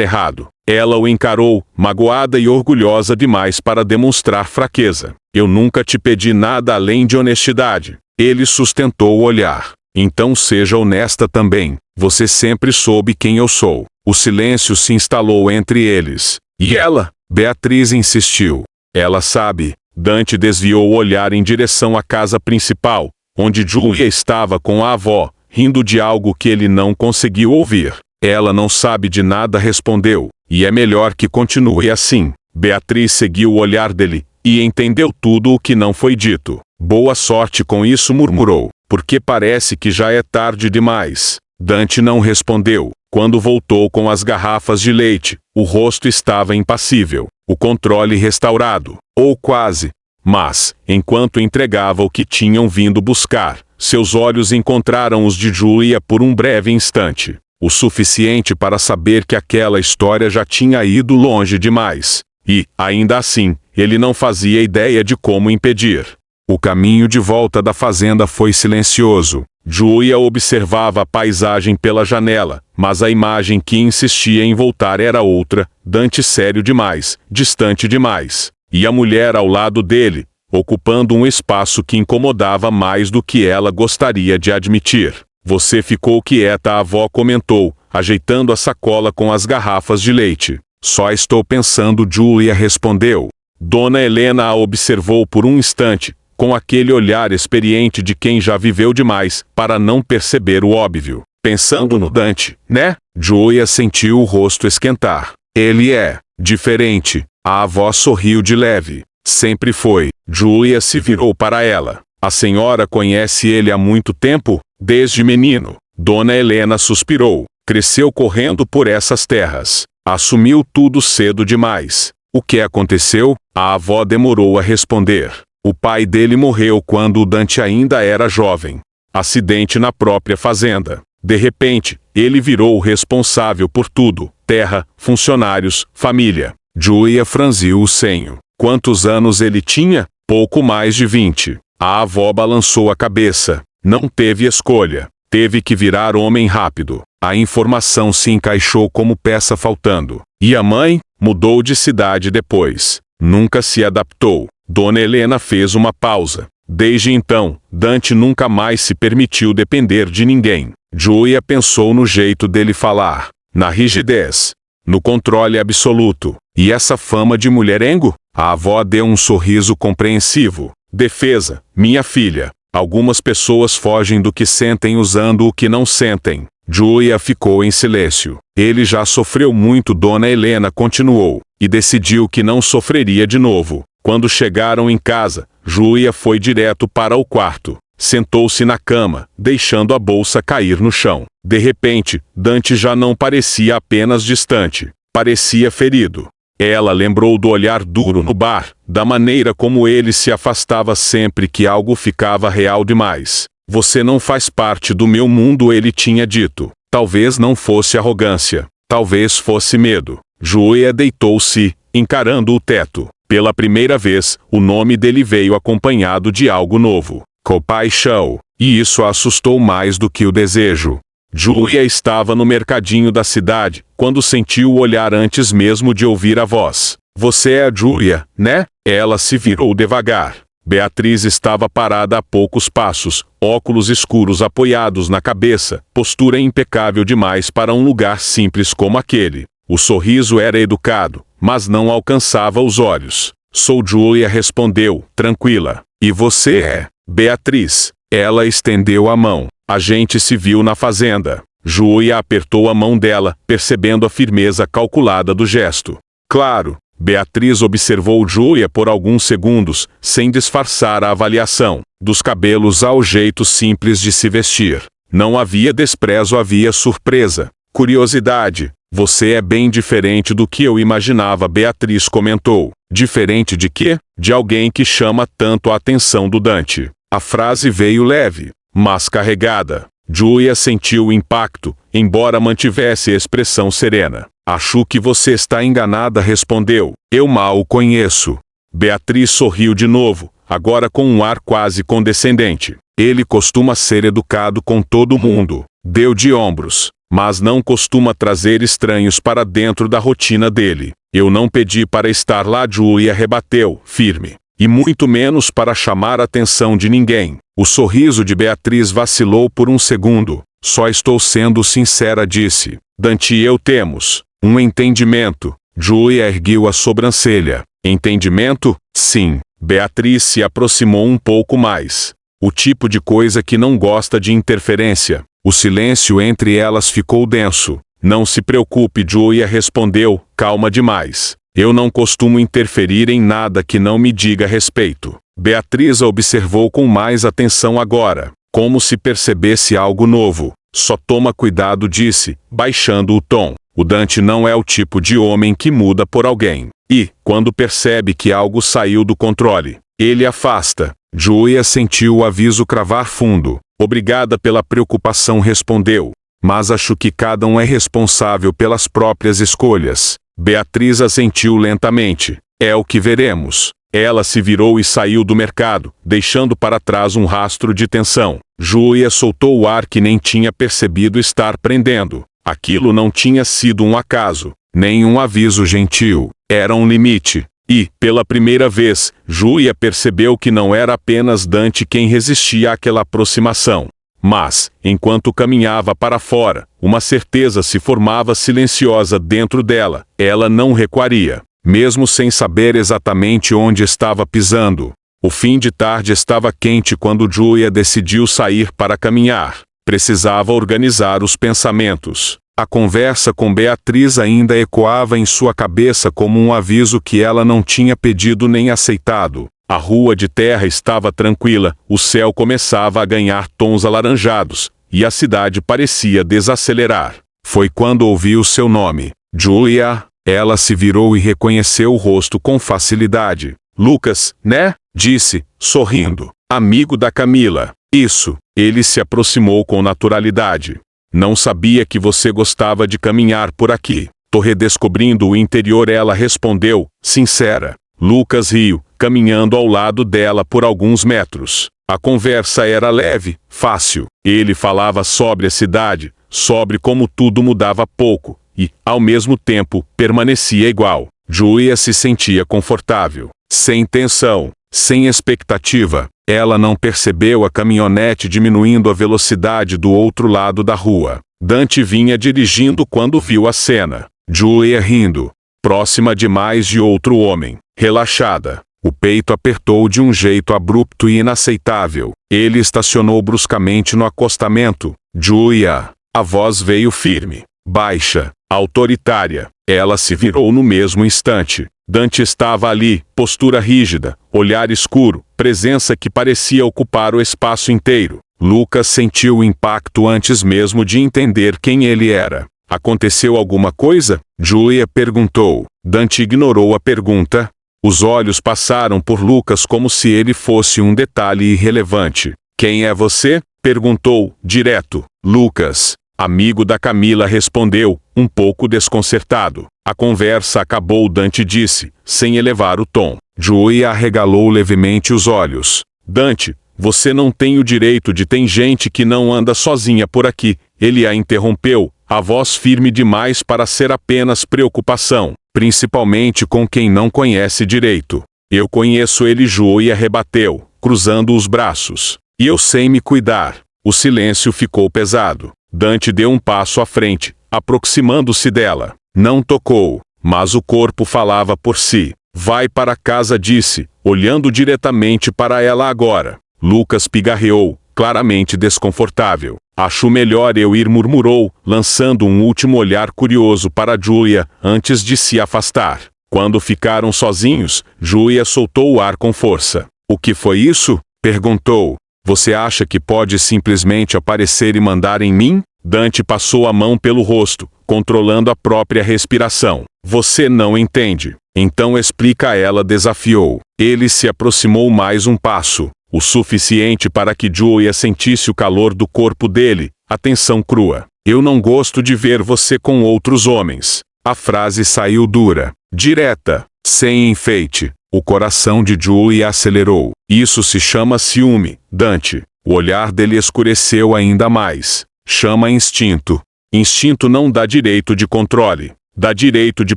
errado. Ela o encarou, magoada e orgulhosa demais para demonstrar fraqueza. Eu nunca te pedi nada além de honestidade. Ele sustentou o olhar. Então seja honesta também. Você sempre soube quem eu sou. O silêncio se instalou entre eles. E ela? Beatriz insistiu. Ela sabe. Dante desviou o olhar em direção à casa principal, onde Julia estava com a avó, rindo de algo que ele não conseguiu ouvir. Ela não sabe de nada, respondeu. E é melhor que continue assim. Beatriz seguiu o olhar dele, e entendeu tudo o que não foi dito. Boa sorte com isso, murmurou. Porque parece que já é tarde demais. Dante não respondeu. Quando voltou com as garrafas de leite, o rosto estava impassível. O controle restaurado. Ou quase. Mas, enquanto entregava o que tinham vindo buscar, seus olhos encontraram os de Julia por um breve instante. O suficiente para saber que aquela história já tinha ido longe demais. E, ainda assim, ele não fazia ideia de como impedir. O caminho de volta da fazenda foi silencioso. Julia observava a paisagem pela janela, mas a imagem que insistia em voltar era outra, Dante sério demais, distante demais. E a mulher ao lado dele, ocupando um espaço que incomodava mais do que ela gostaria de admitir. Você ficou quieta, a avó comentou, ajeitando a sacola com as garrafas de leite. Só estou pensando, Julia respondeu. Dona Helena a observou por um instante, com aquele olhar experiente de quem já viveu demais, para não perceber o óbvio. Pensando no Dante, né? Julia sentiu o rosto esquentar. Ele é diferente. A avó sorriu de leve. Sempre foi. Julia se virou para ela. A senhora conhece ele há muito tempo? Desde menino. Dona Helena suspirou. Cresceu correndo por essas terras. Assumiu tudo cedo demais. O que aconteceu? A avó demorou a responder. O pai dele morreu quando o Dante ainda era jovem. Acidente na própria fazenda. De repente, ele virou o responsável por tudo. Terra, funcionários, família. Julia franziu o senho. Quantos anos ele tinha? Pouco mais de 20. A avó balançou a cabeça. Não teve escolha. Teve que virar homem rápido. A informação se encaixou como peça faltando. E a mãe? Mudou de cidade depois. Nunca se adaptou. Dona Helena fez uma pausa. Desde então, Dante nunca mais se permitiu depender de ninguém. Julia pensou no jeito dele falar. Na rigidez. No controle absoluto. E essa fama de mulherengo? A avó deu um sorriso compreensivo. Defesa, minha filha. Algumas pessoas fogem do que sentem usando o que não sentem. Julia ficou em silêncio. Ele já sofreu muito, Dona Helena continuou. E decidiu que não sofreria de novo. Quando chegaram em casa, Julia foi direto para o quarto. Sentou-se na cama, deixando a bolsa cair no chão. De repente, Dante já não parecia apenas distante. Parecia ferido. Ela lembrou do olhar duro no bar, da maneira como ele se afastava sempre que algo ficava real demais. Você não faz parte do meu mundo, ele tinha dito. Talvez não fosse arrogância. Talvez fosse medo. Julia deitou-se, encarando o teto. Pela primeira vez, o nome dele veio acompanhado de algo novo. Compaixão. E isso a assustou mais do que o desejo. Julia estava no mercadinho da cidade, quando sentiu o olhar antes mesmo de ouvir a voz. Você é a Julia, né? Ela se virou devagar. Beatriz estava parada a poucos passos, óculos escuros apoiados na cabeça, postura impecável demais para um lugar simples como aquele. O sorriso era educado, mas não alcançava os olhos. Sou Julia, respondeu, tranquila. E você é? Beatriz. Ela estendeu a mão. A gente se viu na fazenda. Julia apertou a mão dela, percebendo a firmeza calculada do gesto. Claro. Beatriz observou Julia por alguns segundos, sem disfarçar a avaliação. Dos cabelos ao jeito simples de se vestir. Não havia desprezo, havia surpresa. Curiosidade. Você é bem diferente do que eu imaginava, Beatriz comentou. Diferente de quê? De alguém que chama tanto a atenção do Dante. A frase veio leve, mas carregada. Julia sentiu o impacto, embora mantivesse expressão serena. Acho que você está enganada, respondeu. Eu mal o conheço. Beatriz sorriu de novo, agora com um ar quase condescendente. Ele costuma ser educado com todo mundo. Deu de ombros. Mas não costuma trazer estranhos para dentro da rotina dele. Eu não pedi para estar lá, Julia rebateu, firme. E muito menos para chamar a atenção de ninguém. O sorriso de Beatriz vacilou por um segundo. Só estou sendo sincera, disse. Dante e eu temos um entendimento. Julia ergueu a sobrancelha. Entendimento? Sim. Beatriz se aproximou um pouco mais. O tipo de coisa que não gosta de interferência. O silêncio entre elas ficou denso. Não se preocupe, Julia respondeu, calma demais. Eu não costumo interferir em nada que não me diga respeito. Beatriz a observou com mais atenção agora, como se percebesse algo novo. Só toma cuidado, disse, baixando o tom. O Dante não é o tipo de homem que muda por alguém. E, quando percebe que algo saiu do controle, ele afasta. Julia sentiu o aviso cravar fundo. Obrigada pela preocupação, respondeu. Mas acho que cada um é responsável pelas próprias escolhas. Beatriz assentiu lentamente. É o que veremos. Ela se virou e saiu do mercado, deixando para trás um rastro de tensão. Julia soltou o ar que nem tinha percebido estar prendendo. Aquilo não tinha sido um acaso, nem um aviso gentil. Era um limite. E, pela primeira vez, Julia percebeu que não era apenas Dante quem resistia àquela aproximação. Mas, enquanto caminhava para fora, uma certeza se formava silenciosa dentro dela. Ela não recuaria, mesmo sem saber exatamente onde estava pisando. O fim de tarde estava quente quando Julia decidiu sair para caminhar. Precisava organizar os pensamentos. A conversa com Beatriz ainda ecoava em sua cabeça como um aviso que ela não tinha pedido nem aceitado. A rua de terra estava tranquila, o céu começava a ganhar tons alaranjados, e a cidade parecia desacelerar. Foi quando ouviu seu nome. Julia. Ela se virou e reconheceu o rosto com facilidade. Lucas, né? Disse, sorrindo. Amigo da Camila. Isso. Ele se aproximou com naturalidade. Não sabia que você gostava de caminhar por aqui. Tô redescobrindo o interior, ela respondeu, sincera. Lucas riu, caminhando ao lado dela por alguns metros. A conversa era leve, fácil. Ele falava sobre a cidade, sobre como tudo mudava pouco, e, ao mesmo tempo, permanecia igual. Julia se sentia confortável, sem tensão, sem expectativa. Ela não percebeu a caminhonete diminuindo a velocidade do outro lado da rua. Dante vinha dirigindo quando viu a cena. Julia rindo, próxima demais de outro homem, relaxada. O peito apertou de um jeito abrupto e inaceitável. Ele estacionou bruscamente no acostamento. Julia. A voz veio firme, baixa, autoritária. Ela se virou no mesmo instante. Dante estava ali, postura rígida, olhar escuro, presença que parecia ocupar o espaço inteiro. Lucas sentiu o impacto antes mesmo de entender quem ele era. Aconteceu alguma coisa? Julia perguntou. Dante ignorou a pergunta. Os olhos passaram por Lucas como se ele fosse um detalhe irrelevante. Quem é você? Perguntou, direto. Lucas. Amigo da Camila, respondeu, um pouco desconcertado. A conversa acabou, Dante disse, sem elevar o tom. Julia arregalou levemente os olhos. Dante, você não tem o direito de ter gente que não anda sozinha por aqui. Ele a interrompeu, a voz firme demais para ser apenas preocupação, principalmente com quem não conhece direito. Eu conheço ele, Julia rebateu, cruzando os braços. E eu sei me cuidar. O silêncio ficou pesado. Dante deu um passo à frente, aproximando-se dela. Não tocou, mas o corpo falava por si. Vai para casa, disse, olhando diretamente para ela agora. Lucas pigarreou, claramente desconfortável. Acho melhor eu ir, murmurou, lançando um último olhar curioso para Julia, antes de se afastar. Quando ficaram sozinhos, Julia soltou o ar com força. O que foi isso? Perguntou. Você acha que pode simplesmente aparecer e mandar em mim? Dante passou a mão pelo rosto, controlando a própria respiração. Você não entende. Então explica a ela, desafiou. Ele se aproximou mais um passo, o suficiente para que Julia sentisse o calor do corpo dele, a tensão crua. Eu não gosto de ver você com outros homens. A frase saiu dura, direta, sem enfeite. O coração de Julia acelerou. Isso se chama ciúme, Dante. O olhar dele escureceu ainda mais. Chama instinto. Instinto não dá direito de controle. Dá direito de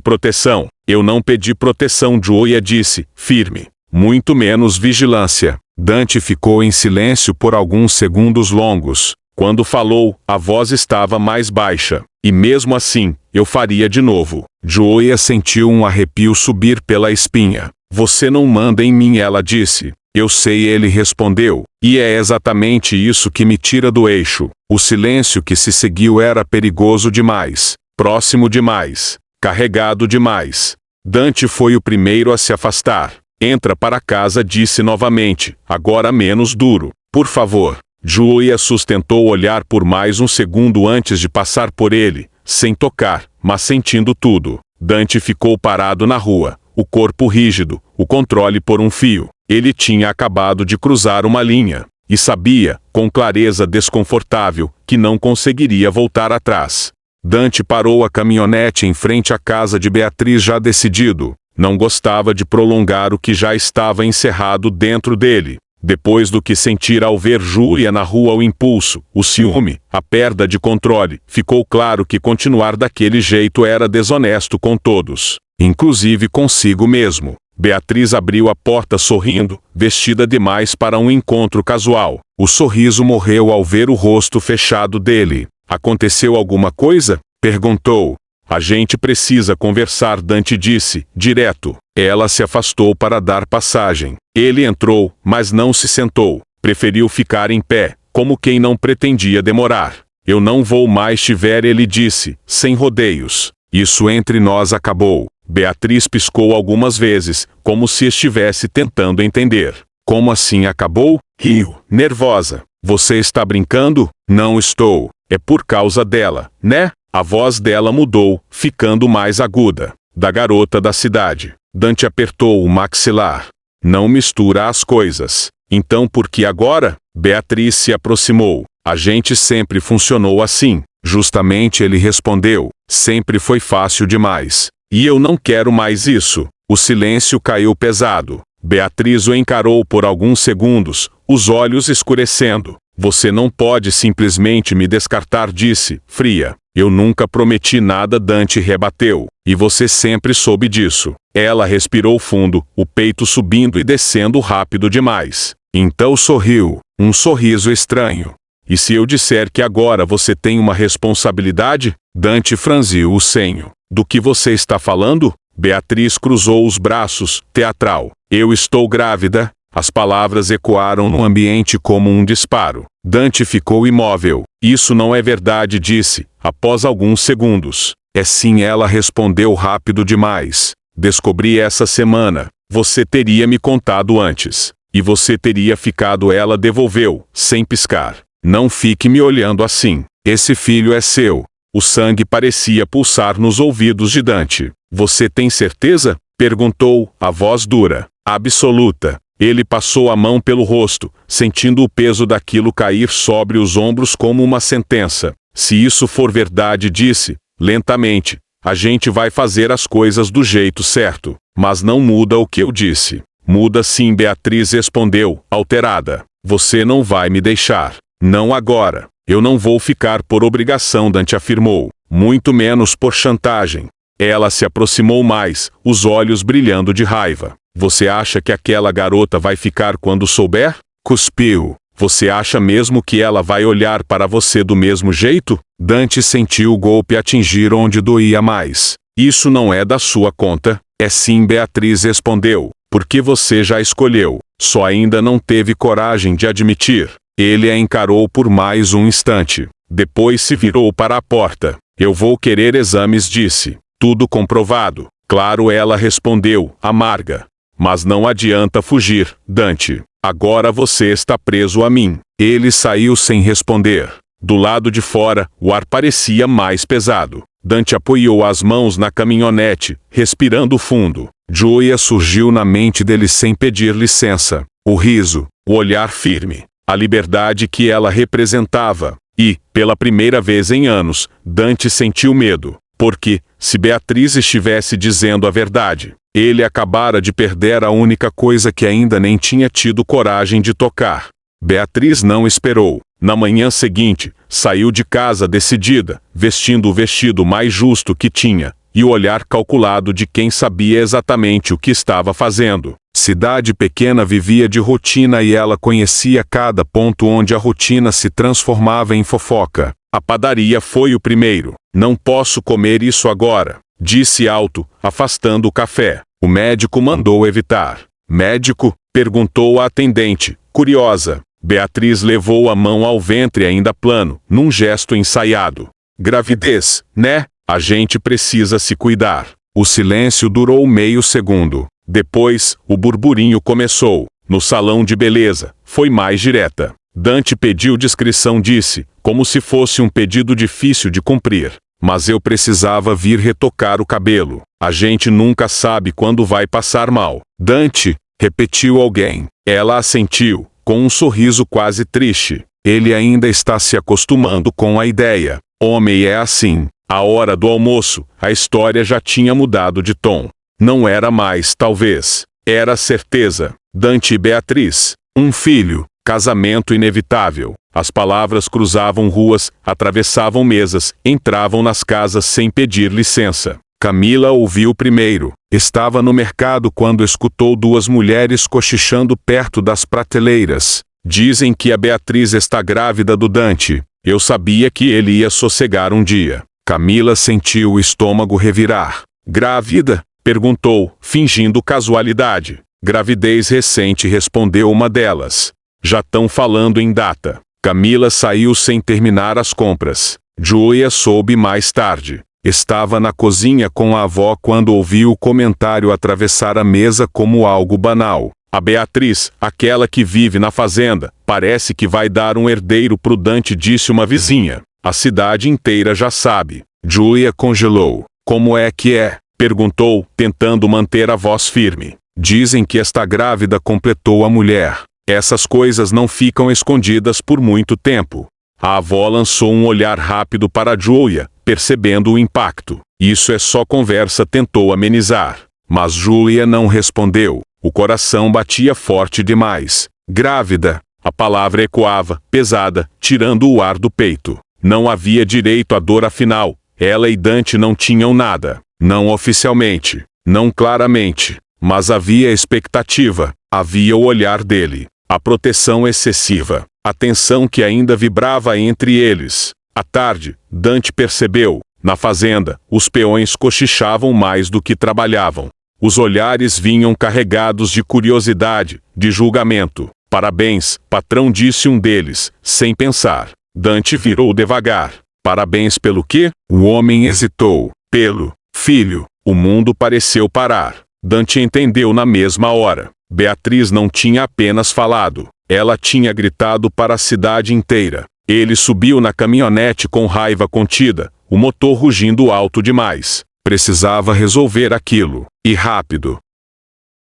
proteção. Eu não pedi proteção, Julia disse, firme. Muito menos vigilância. Dante ficou em silêncio por alguns segundos longos. Quando falou, a voz estava mais baixa. E mesmo assim, eu faria de novo. Julia sentiu um arrepio subir pela espinha. Você não manda em mim, ela disse. Eu sei, ele respondeu. E é exatamente isso que me tira do eixo. O silêncio que se seguiu era perigoso demais. Próximo demais. Carregado demais. Dante foi o primeiro a se afastar. Entra para casa, disse novamente, agora menos duro. Por favor. Julia sustentou o olhar por mais um segundo antes de passar por ele, sem tocar, mas sentindo tudo. Dante ficou parado na rua, o corpo rígido, o controle por um fio. Ele tinha acabado de cruzar uma linha, e sabia, com clareza desconfortável, que não conseguiria voltar atrás. Dante parou a caminhonete em frente à casa de Beatriz, já decidido. Não gostava de prolongar o que já estava encerrado dentro dele. Depois do que sentira ao ver Julia na rua, o impulso, o ciúme, a perda de controle, ficou claro que continuar daquele jeito era desonesto com todos, inclusive consigo mesmo. Beatriz abriu a porta sorrindo, vestida demais para um encontro casual. O sorriso morreu ao ver o rosto fechado dele. Aconteceu alguma coisa? Perguntou. A gente precisa conversar, Dante disse, direto. Ela se afastou para dar passagem. Ele entrou, mas não se sentou. Preferiu ficar em pé, como quem não pretendia demorar. Eu não vou mais te ver, ele disse, sem rodeios. Isso entre nós acabou. Beatriz piscou algumas vezes, como se estivesse tentando entender. Como assim acabou? Riu, nervosa. Você está brincando? Não estou. É por causa dela, né? A voz dela mudou, ficando mais aguda. Da garota da cidade. Dante apertou o maxilar. Não mistura as coisas. Então por que agora? Beatriz se aproximou. A gente sempre funcionou assim. Justamente, ele respondeu. Sempre foi fácil demais. E eu não quero mais isso. O silêncio caiu pesado. Beatriz o encarou por alguns segundos, os olhos escurecendo. Você não pode simplesmente me descartar, disse, fria. Eu nunca prometi nada, Dante rebateu. E você sempre soube disso. Ela respirou fundo, o peito subindo e descendo rápido demais. Então sorriu, um sorriso estranho. E se eu disser que agora você tem uma responsabilidade? Dante franziu o senho. Do que você está falando? Beatriz cruzou os braços, teatral. Eu estou grávida. As palavras ecoaram no ambiente como um disparo. Dante ficou imóvel. Isso não é verdade, disse, após alguns segundos. É sim, ela respondeu rápido demais. Descobri essa semana. Você teria me contado antes. E você teria ficado, ela devolveu, sem piscar. Não fique me olhando assim. Esse filho é seu. O sangue parecia pulsar nos ouvidos de Dante. Você tem certeza? Perguntou, a voz dura. Absoluta. Ele passou a mão pelo rosto, sentindo o peso daquilo cair sobre os ombros como uma sentença. Se isso for verdade, disse, lentamente, a gente vai fazer as coisas do jeito certo. Mas não muda o que eu disse. Muda sim, Beatriz respondeu, alterada. Você não vai me deixar. Não agora. Eu não vou ficar por obrigação, Dante afirmou. Muito menos por chantagem. Ela se aproximou mais, os olhos brilhando de raiva. Você acha que aquela garota vai ficar quando souber? Cuspiu. Você acha mesmo que ela vai olhar para você do mesmo jeito? Dante sentiu o golpe atingir onde doía mais. Isso não é da sua conta. É sim, Beatriz respondeu. Porque você já escolheu. Só ainda não teve coragem de admitir. Ele a encarou por mais um instante. Depois se virou para a porta. Eu vou querer exames, disse. Tudo comprovado. Claro, ela respondeu, amarga. Mas não adianta fugir, Dante. Agora você está preso a mim. Ele saiu sem responder. Do lado de fora, o ar parecia mais pesado. Dante apoiou as mãos na caminhonete, respirando fundo. Julia surgiu na mente dele sem pedir licença. O riso, o olhar firme, a liberdade que ela representava. E, pela primeira vez em anos, Dante sentiu medo. Porque, se Beatriz estivesse dizendo a verdade, ele acabara de perder a única coisa que ainda nem tinha tido coragem de tocar. Beatriz não esperou. Na manhã seguinte, saiu de casa decidida, vestindo o vestido mais justo que tinha, e o olhar calculado de quem sabia exatamente o que estava fazendo. Cidade pequena vivia de rotina e ela conhecia cada ponto onde a rotina se transformava em fofoca. A padaria foi o primeiro. Não posso comer isso agora, disse alto, afastando o café. O médico mandou evitar. Médico? Perguntou a atendente, curiosa. Beatriz levou a mão ao ventre ainda plano, num gesto ensaiado. Gravidez, né? A gente precisa se cuidar. O silêncio durou meio segundo. Depois, o burburinho começou. No salão de beleza, foi mais direta. Dante pediu discrição, disse, como se fosse um pedido difícil de cumprir. Mas eu precisava vir retocar o cabelo. A gente nunca sabe quando vai passar mal. Dante, repetiu alguém. Ela assentiu, com um sorriso quase triste. Ele ainda está se acostumando com a ideia. Homem é assim. À hora do almoço, a história já tinha mudado de tom. Não era mais talvez. Era certeza. Dante e Beatriz. Um filho. Casamento inevitável. As palavras cruzavam ruas, atravessavam mesas, entravam nas casas sem pedir licença. Camila ouviu primeiro. Estava no mercado quando escutou duas mulheres cochichando perto das prateleiras. Dizem que a Beatriz está grávida do Dante. Eu sabia que ele ia sossegar um dia. Camila sentiu o estômago revirar. Grávida? Perguntou, fingindo casualidade. Gravidez recente, respondeu uma delas. Já estão falando em data. Camila saiu sem terminar as compras. Julia soube mais tarde. Estava na cozinha com a avó quando ouviu o comentário atravessar a mesa como algo banal. A Beatriz, aquela que vive na fazenda, parece que vai dar um herdeiro pro Dante, disse uma vizinha. A cidade inteira já sabe. Julia congelou. Como é que é? Perguntou, tentando manter a voz firme. Dizem que está grávida, completou a mulher. Essas coisas não ficam escondidas por muito tempo. A avó lançou um olhar rápido para Julia, percebendo o impacto. Isso é só conversa, tentou amenizar. Mas Julia não respondeu. O coração batia forte demais. Grávida. A palavra ecoava, pesada, tirando o ar do peito. Não havia direito à dor, afinal. Ela e Dante não tinham nada. Não oficialmente. Não claramente. Mas havia expectativa. Havia o olhar dele. A proteção excessiva. A tensão que ainda vibrava entre eles. À tarde, Dante percebeu. Na fazenda, os peões cochichavam mais do que trabalhavam. Os olhares vinham carregados de curiosidade, de julgamento. Parabéns, patrão, disse um deles, sem pensar. Dante virou devagar. Parabéns pelo quê? O homem hesitou. Pelo filho. O mundo pareceu parar. Dante entendeu na mesma hora. Beatriz não tinha apenas falado. Ela tinha gritado para a cidade inteira. Ele subiu na caminhonete com raiva contida, o motor rugindo alto demais. Precisava resolver aquilo. E rápido.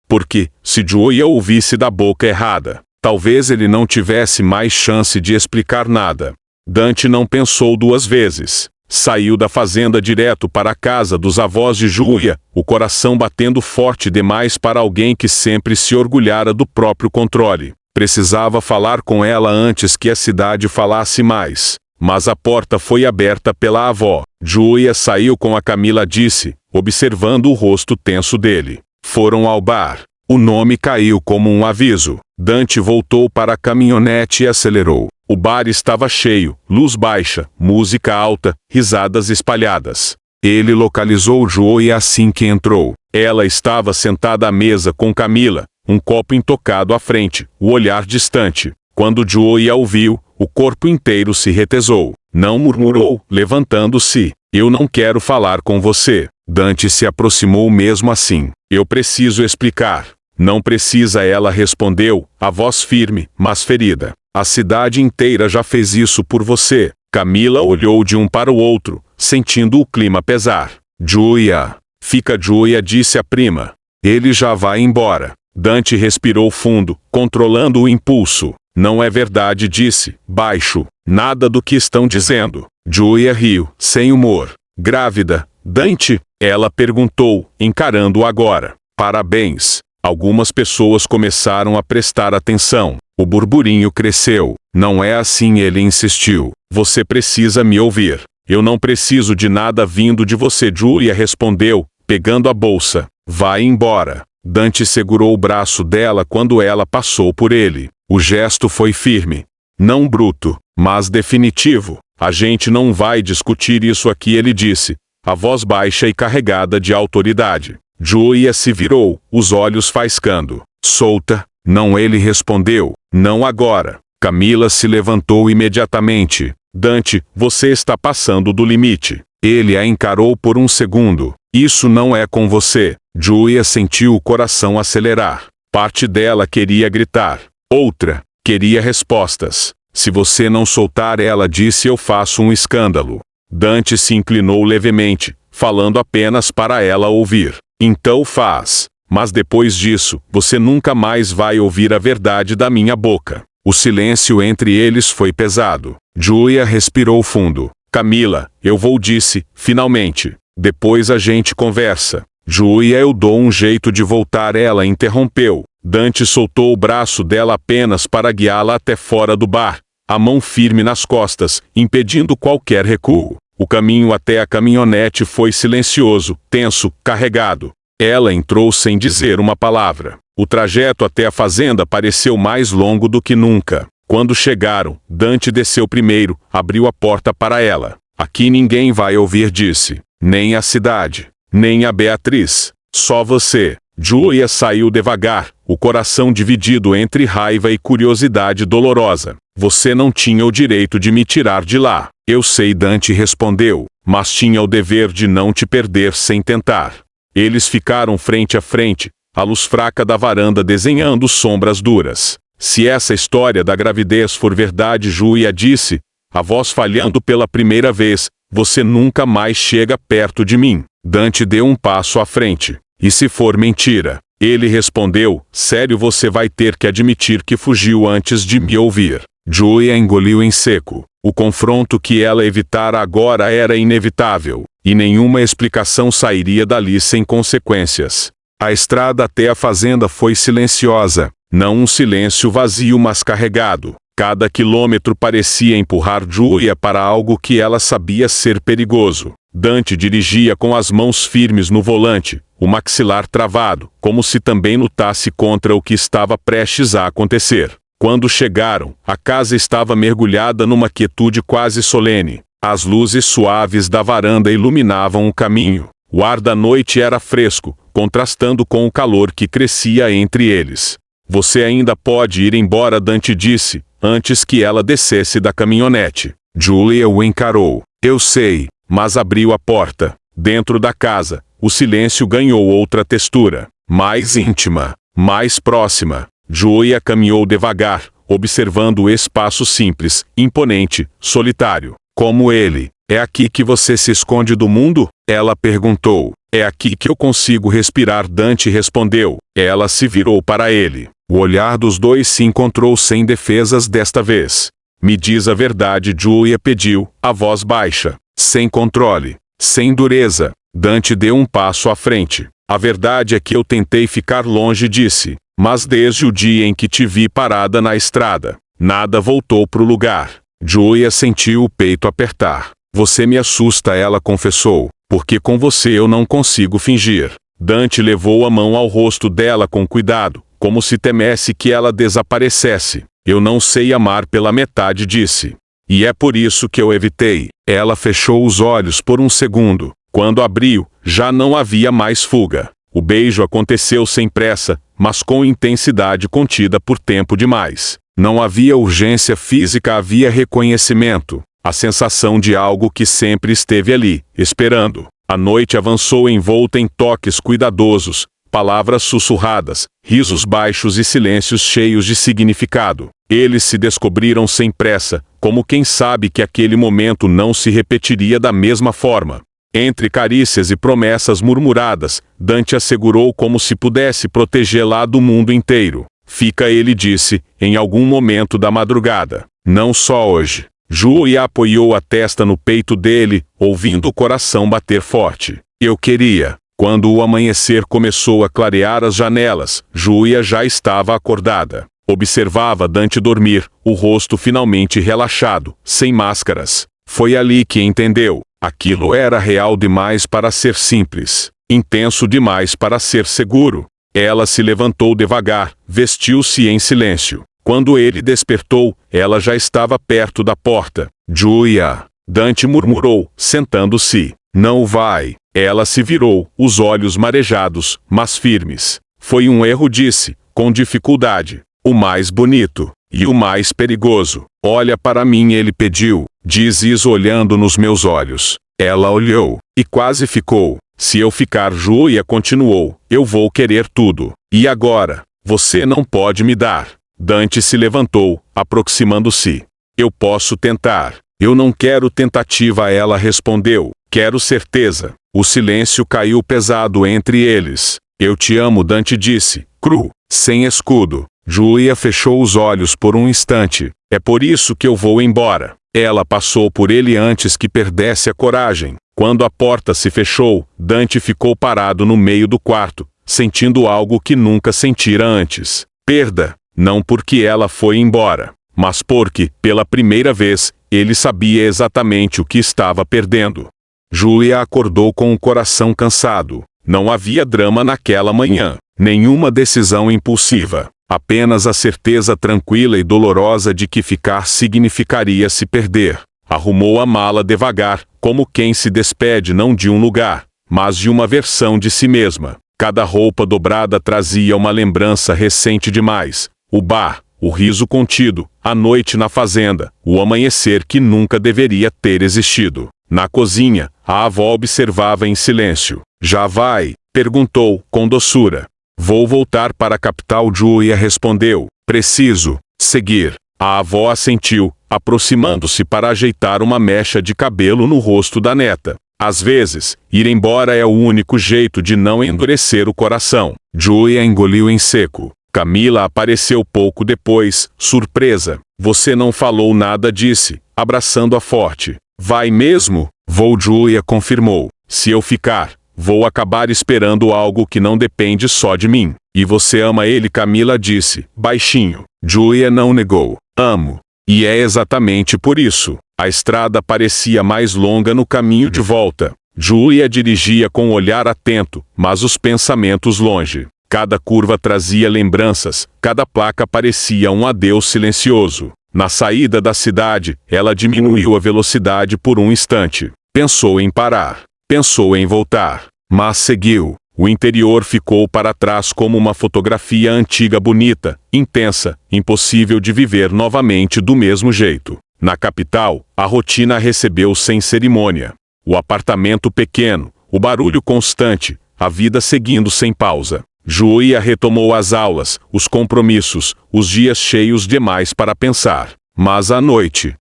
Porque, se Julia ouvisse da boca errada, talvez ele não tivesse mais chance de explicar nada. Dante não pensou duas vezes. Saiu da fazenda direto para a casa dos avós de Julia, o coração batendo forte demais para alguém que sempre se orgulhara do próprio controle. Precisava falar com ela antes que a cidade falasse mais. Mas a porta foi aberta pela avó. Julia saiu com a Camila, disse, observando o rosto tenso dele. Foram ao bar. O nome caiu como um aviso. Dante voltou para a caminhonete e acelerou. O bar estava cheio, luz baixa, música alta, risadas espalhadas. Ele localizou Julia assim que entrou. Ela estava sentada à mesa com Camila, um copo intocado à frente, o olhar distante. Quando Julia ouviu, o corpo inteiro se retesou. Não murmurou, levantando-se. Eu não quero falar com você. Dante se aproximou mesmo assim. Eu preciso explicar. Não precisa, ela respondeu, a voz firme, mas ferida. A cidade inteira já fez isso por você. Camila olhou de um para o outro, sentindo o clima pesar. Julia. Fica, Julia, disse a prima. Ele já vai embora. Dante respirou fundo, controlando o impulso. Não é verdade, disse, baixo. Nada do que estão dizendo. Julia riu, sem humor. Grávida, Dante? Ela perguntou, encarando-o agora. Parabéns. Algumas pessoas começaram a prestar atenção. O burburinho cresceu. Não é assim, ele insistiu. Você precisa me ouvir. Eu não preciso de nada vindo de você, Julia respondeu, pegando a bolsa. Vai embora. Dante segurou o braço dela quando ela passou por ele. O gesto foi firme. Não bruto, mas definitivo. A gente não vai discutir isso aqui, ele disse, a voz baixa e carregada de autoridade. Julia se virou, os olhos faiscando. Solta. Não, ele respondeu. Não agora. Camila se levantou imediatamente. Dante, você está passando do limite. Ele a encarou por um segundo. Isso não é com você. Julia sentiu o coração acelerar. Parte dela queria gritar. Outra, queria respostas. Se você não soltar, ela disse, eu faço um escândalo. Dante se inclinou levemente, falando apenas para ela ouvir. Então faz. Mas depois disso, você nunca mais vai ouvir a verdade da minha boca. O silêncio entre eles foi pesado. Julia respirou fundo. Camila, eu vou, disse, finalmente. Depois a gente conversa. Julia, eu dou um jeito de voltar, ela interrompeu. Dante soltou o braço dela apenas para guiá-la até fora do bar, a mão firme nas costas, impedindo qualquer recuo. O caminho até a caminhonete foi silencioso, tenso, carregado. Ela entrou sem dizer uma palavra. O trajeto até a fazenda pareceu mais longo do que nunca. Quando chegaram, Dante desceu primeiro, abriu a porta para ela. Aqui ninguém vai ouvir, disse. Nem a cidade, nem a Beatriz. Só você. Julia saiu devagar, o coração dividido entre raiva e curiosidade dolorosa. Você não tinha o direito de me tirar de lá. Eu sei, Dante respondeu, mas tinha o dever de não te perder sem tentar. Eles ficaram frente a frente, a luz fraca da varanda desenhando sombras duras. Se essa história da gravidez for verdade, Julia disse, a voz falhando pela primeira vez, você nunca mais chega perto de mim. Dante deu um passo à frente. E se for mentira? Ele respondeu, sério, você vai ter que admitir que fugiu antes de me ouvir. Julia engoliu em seco. O confronto que ela evitara agora era inevitável, e nenhuma explicação sairia dali sem consequências. A estrada até a fazenda foi silenciosa, não um silêncio vazio mas carregado. Cada quilômetro parecia empurrar Julia para algo que ela sabia ser perigoso. Dante dirigia com as mãos firmes no volante, o maxilar travado, como se também lutasse contra o que estava prestes a acontecer. Quando chegaram, a casa estava mergulhada numa quietude quase solene. As luzes suaves da varanda iluminavam o caminho. O ar da noite era fresco, contrastando com o calor que crescia entre eles. Você ainda pode ir embora, Dante disse, antes que ela descesse da caminhonete. Julia o encarou. Eu sei, mas abriu a porta. Dentro da casa, o silêncio ganhou outra textura, mais íntima, mais próxima. Julia caminhou devagar, observando o espaço simples, imponente, solitário. Como ele. É aqui que você se esconde do mundo? Ela perguntou. É aqui que eu consigo respirar, Dante respondeu. Ela se virou para ele. O olhar dos dois se encontrou sem defesas desta vez. Me diz a verdade, Julia pediu, a voz baixa. Sem controle. Sem dureza. Dante deu um passo à frente. A verdade é que eu tentei ficar longe, disse. Mas desde o dia em que te vi parada na estrada, nada voltou pro lugar. Julia sentiu o peito apertar. Você me assusta, ela confessou, porque com você eu não consigo fingir. Dante levou a mão ao rosto dela com cuidado, como se temesse que ela desaparecesse. Eu não sei amar pela metade, disse. E é por isso que eu evitei. Ela fechou os olhos por um segundo. Quando abriu, já não havia mais fuga. O beijo aconteceu sem pressa, mas com intensidade contida por tempo demais. Não havia urgência física, havia reconhecimento. A sensação de algo que sempre esteve ali, esperando. A noite avançou envolta em toques cuidadosos, palavras sussurradas, risos baixos e silêncios cheios de significado. Eles se descobriram sem pressa, como quem sabe que aquele momento não se repetiria da mesma forma. Entre carícias e promessas murmuradas, Dante assegurou como se pudesse protegê-la do mundo inteiro. Fica, ele disse, em algum momento da madrugada. Não só hoje. Julia apoiou a testa no peito dele, ouvindo o coração bater forte. Eu queria. Quando o amanhecer começou a clarear as janelas, Julia já estava acordada. Observava Dante dormir, o rosto finalmente relaxado, sem máscaras. Foi ali que entendeu. Aquilo era real demais para ser simples. Intenso demais para ser seguro. Ela se levantou devagar, vestiu-se em silêncio. Quando ele despertou, ela já estava perto da porta. Julia, Dante murmurou, sentando-se. Não vai. Ela se virou, os olhos marejados, mas firmes. Foi um erro, disse, com dificuldade. O mais bonito. E o mais perigoso. Olha para mim, ele pediu. Diz isso olhando nos meus olhos. Ela olhou. E quase ficou. Se eu ficar, Julia continuou, eu vou querer tudo. E agora? Você não pode me dar. Dante se levantou, aproximando-se. Eu posso tentar. Eu não quero tentativa, ela respondeu. Quero certeza. O silêncio caiu pesado entre eles. Eu te amo, Dante disse, cru, sem escudo. Julia fechou os olhos por um instante. É por isso que eu vou embora. Ela passou por ele antes que perdesse a coragem. Quando a porta se fechou, Dante ficou parado no meio do quarto, sentindo algo que nunca sentira antes. Perda. Não porque ela foi embora, mas porque, pela primeira vez, ele sabia exatamente o que estava perdendo. Julia acordou com o coração cansado. Não havia drama naquela manhã, nenhuma decisão impulsiva, apenas a certeza tranquila e dolorosa de que ficar significaria se perder. Arrumou a mala devagar, como quem se despede não de um lugar, mas de uma versão de si mesma. Cada roupa dobrada trazia uma lembrança recente demais. O bar, o riso contido, a noite na fazenda, o amanhecer que nunca deveria ter existido. Na cozinha, a avó observava em silêncio. "Já vai?" perguntou, com doçura. "Vou voltar para a capital." Julia respondeu. "Preciso seguir." A avó assentiu, aproximando-se para ajeitar uma mecha de cabelo no rosto da neta. Às vezes, ir embora é o único jeito de não endurecer o coração. Julia engoliu em seco. Camila apareceu pouco depois, surpresa. "Você não falou nada", disse, abraçando-a forte. "Vai mesmo?" "Vou." Julia confirmou. "Se eu ficar, vou acabar esperando algo que não depende só de mim." "E você ama ele?" Camila disse, baixinho. Julia não negou. "Amo. E é exatamente por isso." A estrada parecia mais longa no caminho de volta. Julia dirigia com o olhar atento, mas os pensamentos longe. Cada curva trazia lembranças, cada placa parecia um adeus silencioso. Na saída da cidade, ela diminuiu a velocidade por um instante. Pensou em parar. Pensou em voltar. Mas seguiu. O interior ficou para trás como uma fotografia antiga bonita, intensa, impossível de viver novamente do mesmo jeito. Na capital, a rotina a recebeu sem cerimônia. O apartamento pequeno, o barulho constante, a vida seguindo sem pausa. Julia retomou as aulas, os compromissos, os dias cheios demais para pensar. Mas à noite,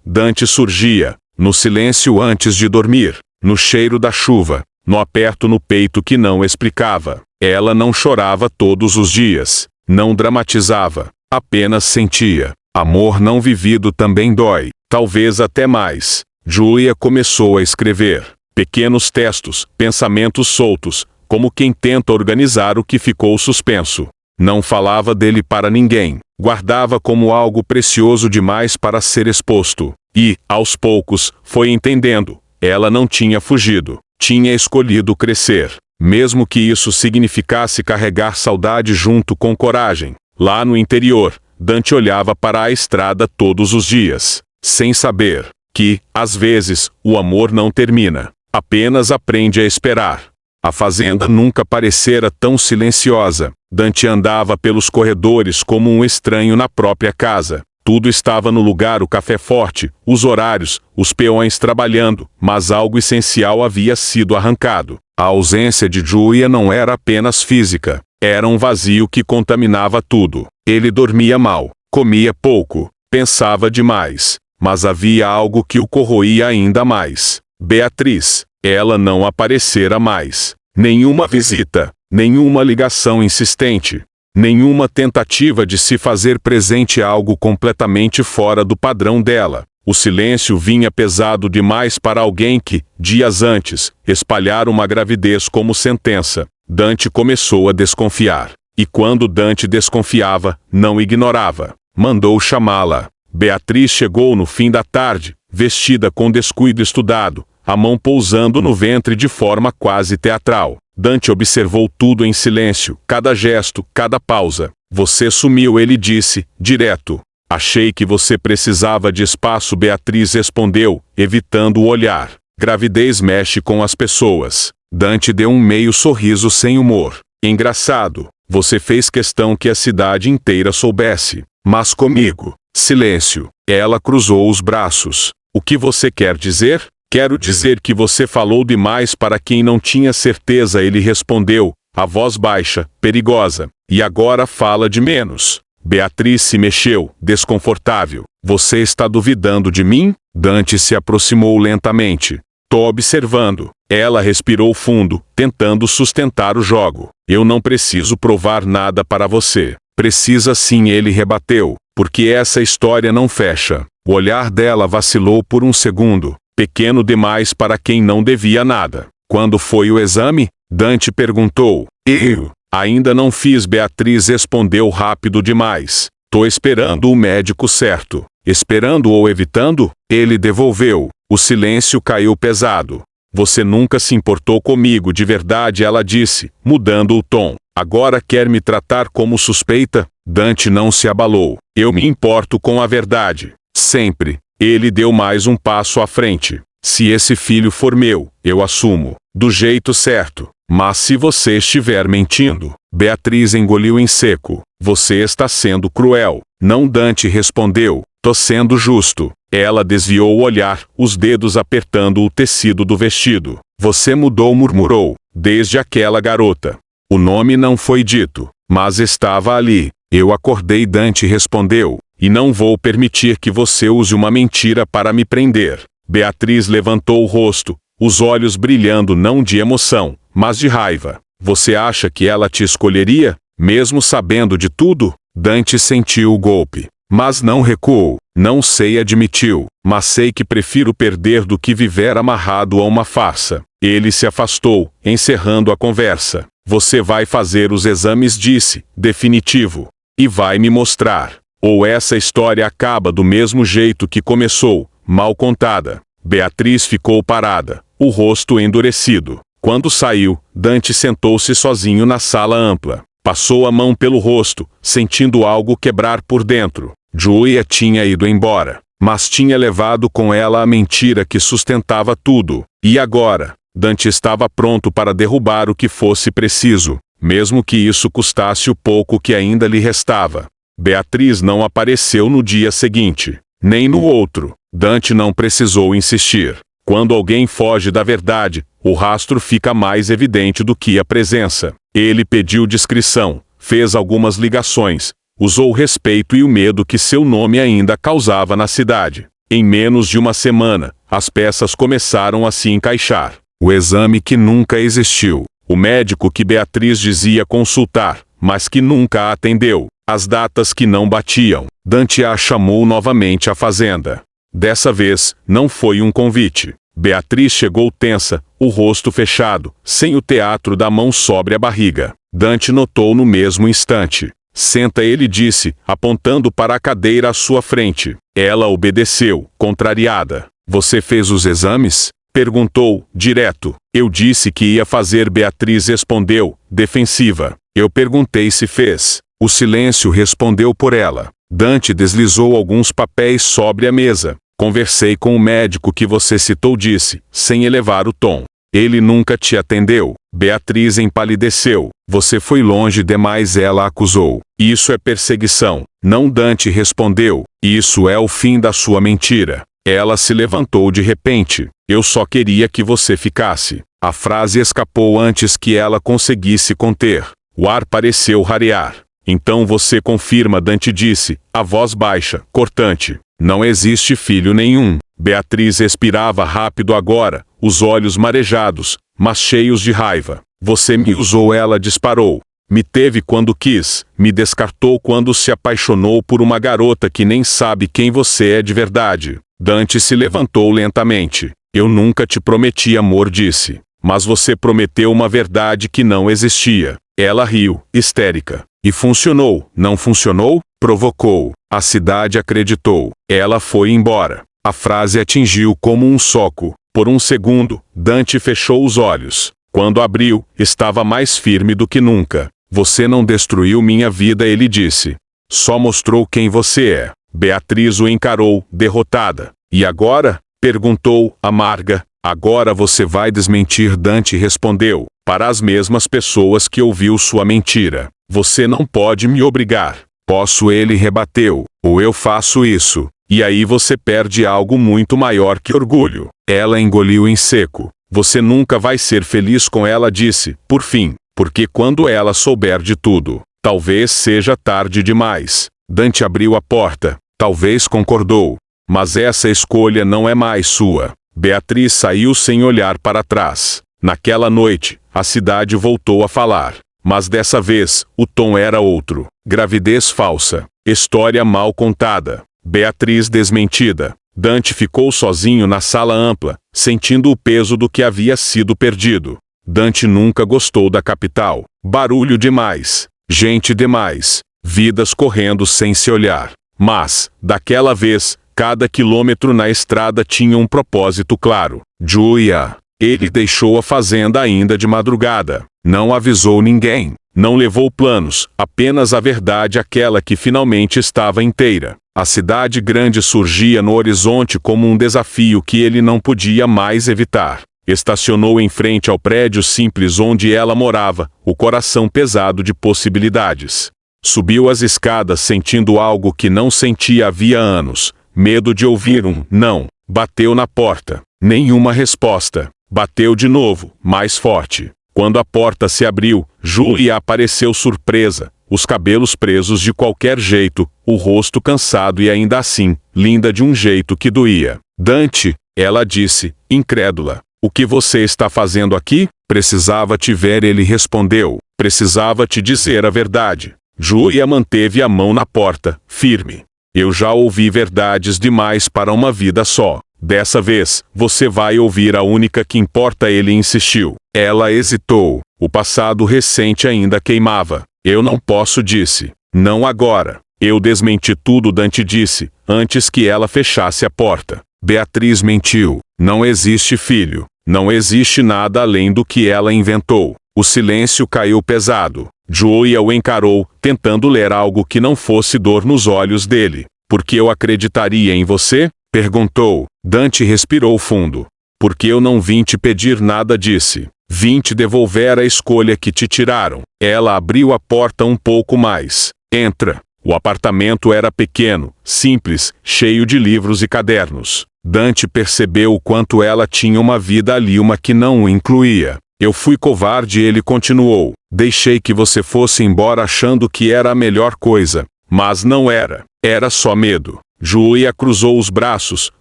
Dante surgia, no silêncio antes de dormir, no cheiro da chuva, no aperto no peito que não explicava. Ela não chorava todos os dias, não dramatizava, apenas sentia. Amor não vivido também dói, talvez até mais. Julia começou a escrever pequenos textos, pensamentos soltos, como quem tenta organizar o que ficou suspenso. Não falava dele para ninguém, guardava como algo precioso demais para ser exposto. E, aos poucos, foi entendendo. Ela não tinha fugido, tinha escolhido crescer. Mesmo que isso significasse carregar saudade junto com coragem. Lá no interior, Dante olhava para a estrada todos os dias, sem saber que, às vezes, o amor não termina, apenas aprende a esperar. A fazenda nunca parecera tão silenciosa. Dante andava pelos corredores como um estranho na própria casa. Tudo estava no lugar: o café forte, os horários, os peões trabalhando, mas algo essencial havia sido arrancado. A ausência de Julia não era apenas física, era um vazio que contaminava tudo. Ele dormia mal, comia pouco, pensava demais, mas havia algo que o corroía ainda mais. Beatriz. Ela não aparecera mais. Nenhuma visita, nenhuma ligação insistente, nenhuma tentativa de se fazer presente, algo completamente fora do padrão dela. O silêncio vinha pesado demais para alguém que, dias antes, espalhara uma gravidez como sentença. Dante começou a desconfiar. E quando Dante desconfiava, não ignorava. Mandou chamá-la. Beatriz chegou no fim da tarde, vestida com descuido estudado, a mão pousando no ventre de forma quase teatral. Dante observou tudo em silêncio, cada gesto, cada pausa. "Você sumiu", ele disse, direto. "Achei que você precisava de espaço", Beatriz respondeu, evitando o olhar. Gravidez mexe com as pessoas. Dante deu um meio sorriso sem humor. "Engraçado. Você fez questão que a cidade inteira soubesse. Mas comigo." Silêncio. Ela cruzou os braços. "O que você quer dizer?" "Quero dizer que você falou demais para quem não tinha certeza", ele respondeu, a voz baixa, perigosa. "E agora fala de menos." Beatriz se mexeu, desconfortável. "Você está duvidando de mim?" Dante se aproximou lentamente. "Tô observando." Ela respirou fundo, tentando sustentar o jogo. "Eu não preciso provar nada para você." "Precisa sim", ele rebateu, "porque essa história não fecha." O olhar dela vacilou por um segundo, pequeno demais para quem não devia nada. "Quando foi o exame?" Dante perguntou. "Eu ainda não fiz", Beatriz respondeu rápido demais. "Tô esperando o médico certo." "Esperando ou evitando?" Ele devolveu. O silêncio caiu pesado. Você nunca se importou comigo de verdade, ela disse, mudando o tom. Agora quer me tratar como suspeita? Dante não se abalou. Eu me importo com a verdade. Sempre. Ele deu mais um passo à frente. Se esse filho for meu, eu assumo. Do jeito certo. Mas se você estiver mentindo... Beatriz engoliu em seco. Você está sendo cruel. Não, Dante respondeu. Tô sendo justo. Ela desviou o olhar, os dedos apertando o tecido do vestido. Você mudou, murmurou. Desde aquela garota. O nome não foi dito, mas estava ali. Eu acordei, Dante respondeu. E não vou permitir que você use uma mentira para me prender. Beatriz levantou o rosto, os olhos brilhando não de emoção, mas de raiva. Você acha que ela te escolheria, mesmo sabendo de tudo? Dante sentiu o golpe, mas não recuou. Não sei, admitiu, mas sei que prefiro perder do que viver amarrado a uma farsa. Ele se afastou, encerrando a conversa. Você vai fazer os exames, disse, definitivo, e vai me mostrar. Ou essa história acaba do mesmo jeito que começou, mal contada. Beatriz ficou parada, o rosto endurecido. Quando saiu, Dante sentou-se sozinho na sala ampla. Passou a mão pelo rosto, sentindo algo quebrar por dentro. Julia tinha ido embora, mas tinha levado com ela a mentira que sustentava tudo. E agora? Dante estava pronto para derrubar o que fosse preciso, mesmo que isso custasse o pouco que ainda lhe restava. Beatriz não apareceu no dia seguinte, nem no outro. Dante não precisou insistir. Quando alguém foge da verdade, o rastro fica mais evidente do que a presença. Ele pediu discrição, fez algumas ligações, usou o respeito e o medo que seu nome ainda causava na cidade. Em menos de uma semana, as peças começaram a se encaixar. O exame que nunca existiu. O médico que Beatriz dizia consultar, mas que nunca a atendeu. As datas que não batiam. Dante a chamou novamente à fazenda. Dessa vez, não foi um convite. Beatriz chegou tensa, o rosto fechado, sem o teatro da mão sobre a barriga. Dante notou no mesmo instante. Senta, ele disse, apontando para a cadeira à sua frente. Ela obedeceu, contrariada. Você fez os exames? Perguntou, direto. Eu disse que ia fazer, Beatriz respondeu, defensiva. Eu perguntei se fez. O silêncio respondeu por ela. Dante deslizou alguns papéis sobre a mesa. Conversei com o médico que você citou, disse, sem elevar o tom. Ele nunca te atendeu. Beatriz empalideceu. Você foi longe demais, ela acusou. Isso é perseguição. Não, Dante respondeu. Isso é o fim da sua mentira. Ela se levantou de repente. Eu só queria que você ficasse. A frase escapou antes que ela conseguisse conter. O ar pareceu rarear. Então você confirma, Dante disse, a voz baixa, cortante. Não existe filho nenhum. Beatriz respirava rápido agora, os olhos marejados, mas cheios de raiva. Você me usou, ela disparou. Me teve quando quis, me descartou quando se apaixonou por uma garota que nem sabe quem você é de verdade. Dante se levantou lentamente. Eu nunca te prometi amor, disse. Mas você prometeu uma verdade que não existia. Ela riu, histérica. E funcionou, não funcionou? Provocou. A cidade acreditou. Ela foi embora. A frase atingiu como um soco. Por um segundo, Dante fechou os olhos. Quando abriu, estava mais firme do que nunca. Você não destruiu minha vida, ele disse. Só mostrou quem você é. Beatriz o encarou, derrotada. E agora? Perguntou, amarga. Agora você vai desmentir, Dante respondeu. Para as mesmas pessoas que ouviu sua mentira. Você não pode me obrigar. Posso, ele rebateu. Ou eu faço isso. E aí você perde algo muito maior que orgulho. Ela engoliu em seco. Você nunca vai ser feliz com ela, disse, por fim. Porque quando ela souber de tudo, talvez seja tarde demais. Dante abriu a porta. Talvez, concordou. Mas essa escolha não é mais sua. Beatriz saiu sem olhar para trás. Naquela noite, a cidade voltou a falar. Mas dessa vez, o tom era outro. Gravidez falsa. História mal contada. Beatriz desmentida. Dante ficou sozinho na sala ampla, sentindo o peso do que havia sido perdido. Dante nunca gostou da capital. Barulho demais. Gente demais. Vidas correndo sem se olhar. Mas, daquela vez, cada quilômetro na estrada tinha um propósito claro. Julia. Ele deixou a fazenda ainda de madrugada. Não avisou ninguém. Não levou planos, apenas a verdade, aquela que finalmente estava inteira. A cidade grande surgia no horizonte como um desafio que ele não podia mais evitar. Estacionou em frente ao prédio simples onde ela morava, o coração pesado de possibilidades. Subiu as escadas sentindo algo que não sentia havia anos. Medo de ouvir um não. Bateu na porta. Nenhuma resposta. Bateu de novo, mais forte. Quando a porta se abriu, Julia apareceu surpresa, os cabelos presos de qualquer jeito, o rosto cansado e ainda assim, linda de um jeito que doía. Dante, ela disse, incrédula. O que você está fazendo aqui? Precisava te ver, ele respondeu. Precisava te dizer a verdade. Julia manteve a mão na porta, firme. Eu já ouvi verdades demais para uma vida só. Dessa vez, você vai ouvir a única que importa, ele insistiu. Ela hesitou. O passado recente ainda queimava. Eu não posso, disse. Não agora. Eu desmenti tudo, Dante disse, antes que ela fechasse a porta. Beatriz mentiu. Não existe filho. Não existe nada além do que ela inventou. O silêncio caiu pesado. Julia o encarou, tentando ler algo que não fosse dor nos olhos dele. Por que eu acreditaria em você? Perguntou. Dante respirou fundo. Porque eu não vim te pedir nada, disse. Vim te devolver a escolha que te tiraram. Ela abriu a porta um pouco mais. Entra. O apartamento era pequeno, simples, cheio de livros e cadernos. Dante percebeu o quanto ela tinha uma vida ali, uma que não o incluía. Eu fui covarde, ele continuou. Deixei que você fosse embora achando que era a melhor coisa. Mas não era. Era só medo. Julia cruzou os braços,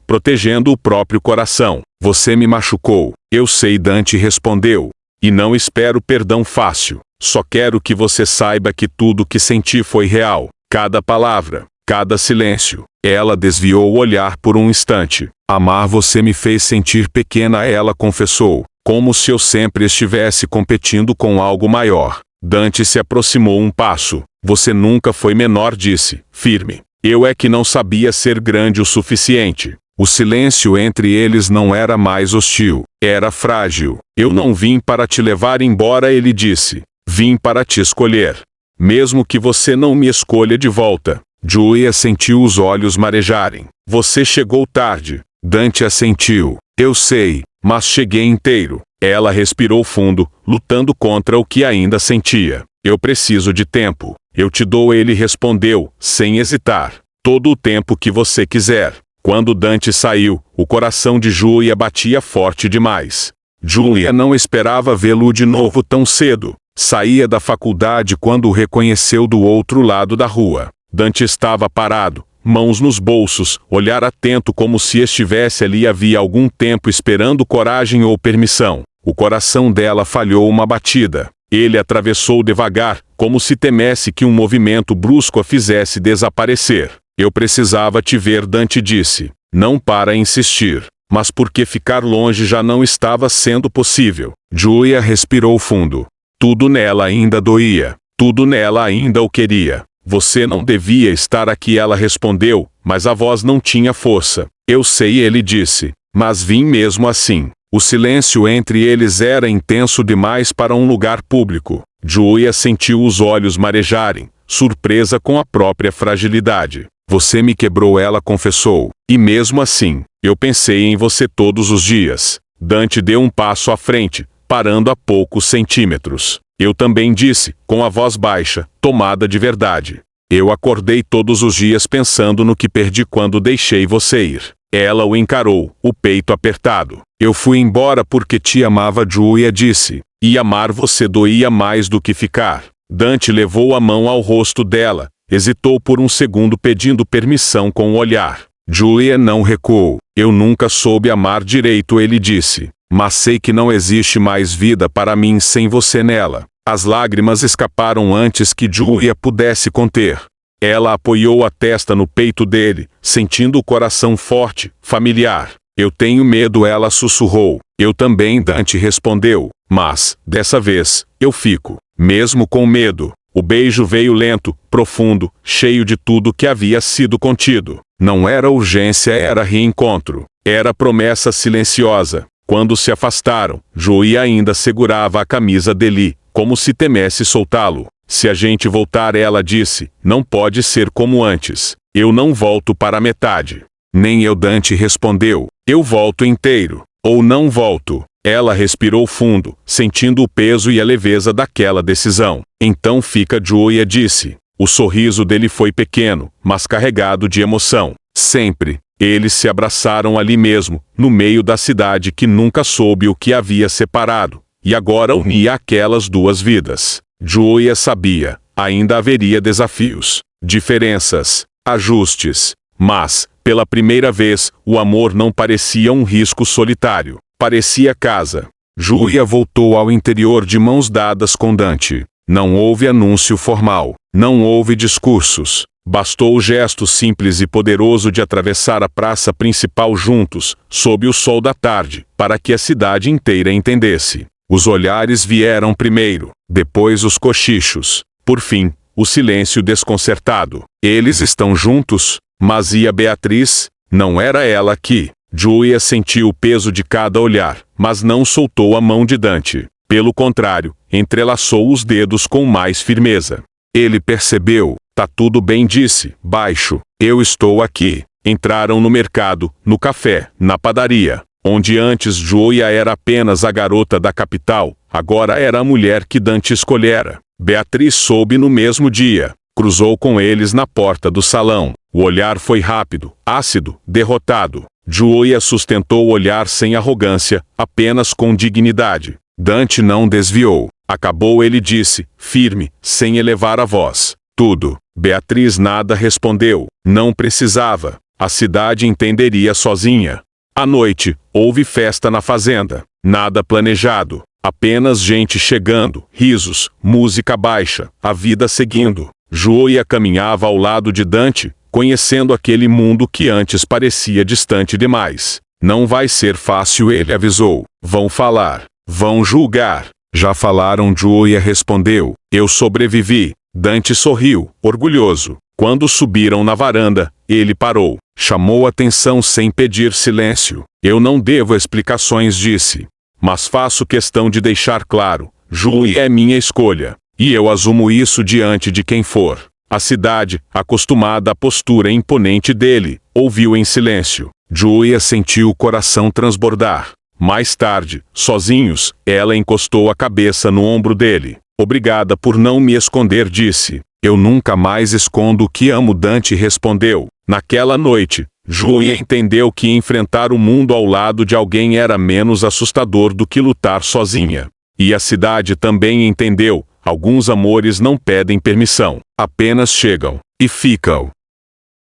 protegendo o próprio coração. Você me machucou. Eu sei, Dante respondeu. E não espero perdão fácil. Só quero que você saiba que tudo que senti foi real. Cada palavra, cada silêncio. Ela desviou o olhar por um instante. Amar você me fez sentir pequena, ela confessou. Como se eu sempre estivesse competindo com algo maior. Dante se aproximou um passo. Você nunca foi menor, disse, firme. Eu é que não sabia ser grande o suficiente. O silêncio entre eles não era mais hostil. Era frágil. Eu não vim para te levar embora, ele disse. Vim para te escolher. Mesmo que você não me escolha de volta. Julia sentiu os olhos marejarem. Você chegou tarde. Dante assentiu. Eu sei, mas cheguei inteiro. Ela respirou fundo, lutando contra o que ainda sentia. Eu preciso de tempo. Eu te dou, ele respondeu, sem hesitar. Todo o tempo que você quiser. Quando Dante saiu, o coração de Julia batia forte demais. Julia não esperava vê-lo de novo tão cedo. Saía da faculdade quando o reconheceu do outro lado da rua. Dante estava parado, mãos nos bolsos, olhar atento como se estivesse ali havia algum tempo esperando coragem ou permissão. O coração dela falhou uma batida. Ele atravessou devagar, como se temesse que um movimento brusco a fizesse desaparecer. Eu precisava te ver, Dante disse. Não para insistir. Mas porque ficar longe já não estava sendo possível. Julia respirou fundo. Tudo nela ainda doía. Tudo nela ainda o queria. Você não devia estar aqui, ela respondeu, mas a voz não tinha força. Eu sei, ele disse. Mas vim mesmo assim. O silêncio entre eles era intenso demais para um lugar público. Julia sentiu os olhos marejarem, surpresa com a própria fragilidade. Você me quebrou, ela confessou. E mesmo assim, eu pensei em você todos os dias. Dante deu um passo à frente, parando a poucos centímetros. Eu também disse, com a voz baixa, tomada de verdade. Eu acordei todos os dias pensando no que perdi quando deixei você ir. Ela o encarou, o peito apertado. Eu fui embora porque te amava, Julia disse. E amar você doía mais do que ficar. Dante levou a mão ao rosto dela, hesitou por um segundo pedindo permissão com o olhar. Julia não recuou. Eu nunca soube amar direito, ele disse. Mas sei que não existe mais vida para mim sem você nela. As lágrimas escaparam antes que Julia pudesse conter. Ela apoiou a testa no peito dele, sentindo o coração forte, familiar. Eu tenho medo, ela sussurrou. Eu também, Dante respondeu. Mas, dessa vez, eu fico. Mesmo com medo. O beijo veio lento, profundo, cheio de tudo que havia sido contido. Não era urgência, era reencontro. Era promessa silenciosa. Quando se afastaram, Joey ainda segurava a camisa dele, como se temesse soltá-lo. Se a gente voltar, ela disse, não pode ser como antes. Eu não volto para a metade. Nem eu, Dante respondeu. Eu volto inteiro. Ou não volto. Ela respirou fundo, sentindo o peso e a leveza daquela decisão. Então fica, Joey disse. O sorriso dele foi pequeno, mas carregado de emoção. Sempre. Eles se abraçaram ali mesmo, no meio da cidade que nunca soube o que havia separado, e agora unia aquelas duas vidas. Joey sabia, ainda haveria desafios, diferenças, ajustes, mas, pela primeira vez, o amor não parecia um risco solitário, parecia casa. Joey voltou ao interior de mãos dadas com Dante. Não houve anúncio formal, não houve discursos. Bastou o gesto simples e poderoso de atravessar a praça principal juntos, sob o sol da tarde, para que a cidade inteira entendesse. Os olhares vieram primeiro, depois os cochichos. Por fim, o silêncio desconcertado. Eles estão juntos? Mas e a Beatriz? Não era ela que... Joey sentiu o peso de cada olhar, mas não soltou a mão de Dante. Pelo contrário, entrelaçou os dedos com mais firmeza. Ele percebeu. Tá tudo bem, disse, baixo. Eu estou aqui. Entraram no mercado, no café, na padaria. Onde antes Joey era apenas a garota da capital, agora era a mulher que Dante escolhera. Beatriz soube no mesmo dia. Cruzou com eles na porta do salão. O olhar foi rápido, ácido, derrotado. Joey sustentou o olhar sem arrogância, apenas com dignidade. Dante não desviou. Acabou, ele disse, firme, sem elevar a voz. Tudo. Beatriz nada respondeu. Não precisava. A cidade entenderia sozinha. À noite, houve festa na fazenda. Nada planejado. Apenas gente chegando, risos, música baixa, a vida seguindo. Joey caminhava ao lado de Dante, conhecendo aquele mundo que antes parecia distante demais. Não vai ser fácil, ele avisou. Vão falar. Vão julgar. Já falaram, Joey respondeu. Eu sobrevivi. Dante sorriu, orgulhoso. Quando subiram na varanda, ele parou. Chamou atenção sem pedir silêncio. Eu não devo explicações, disse. Mas faço questão de deixar claro. Joey é minha escolha. E eu assumo isso diante de quem for. A cidade, acostumada à postura imponente dele, ouviu em silêncio. Joey sentiu o coração transbordar. Mais tarde, sozinhos, ela encostou a cabeça no ombro dele. Obrigada por não me esconder, disse. Eu nunca mais escondo o que amo, Dante respondeu. Naquela noite, Joey entendeu que enfrentar o mundo ao lado de alguém era menos assustador do que lutar sozinha. E a cidade também entendeu. Alguns amores não pedem permissão, apenas chegam e ficam.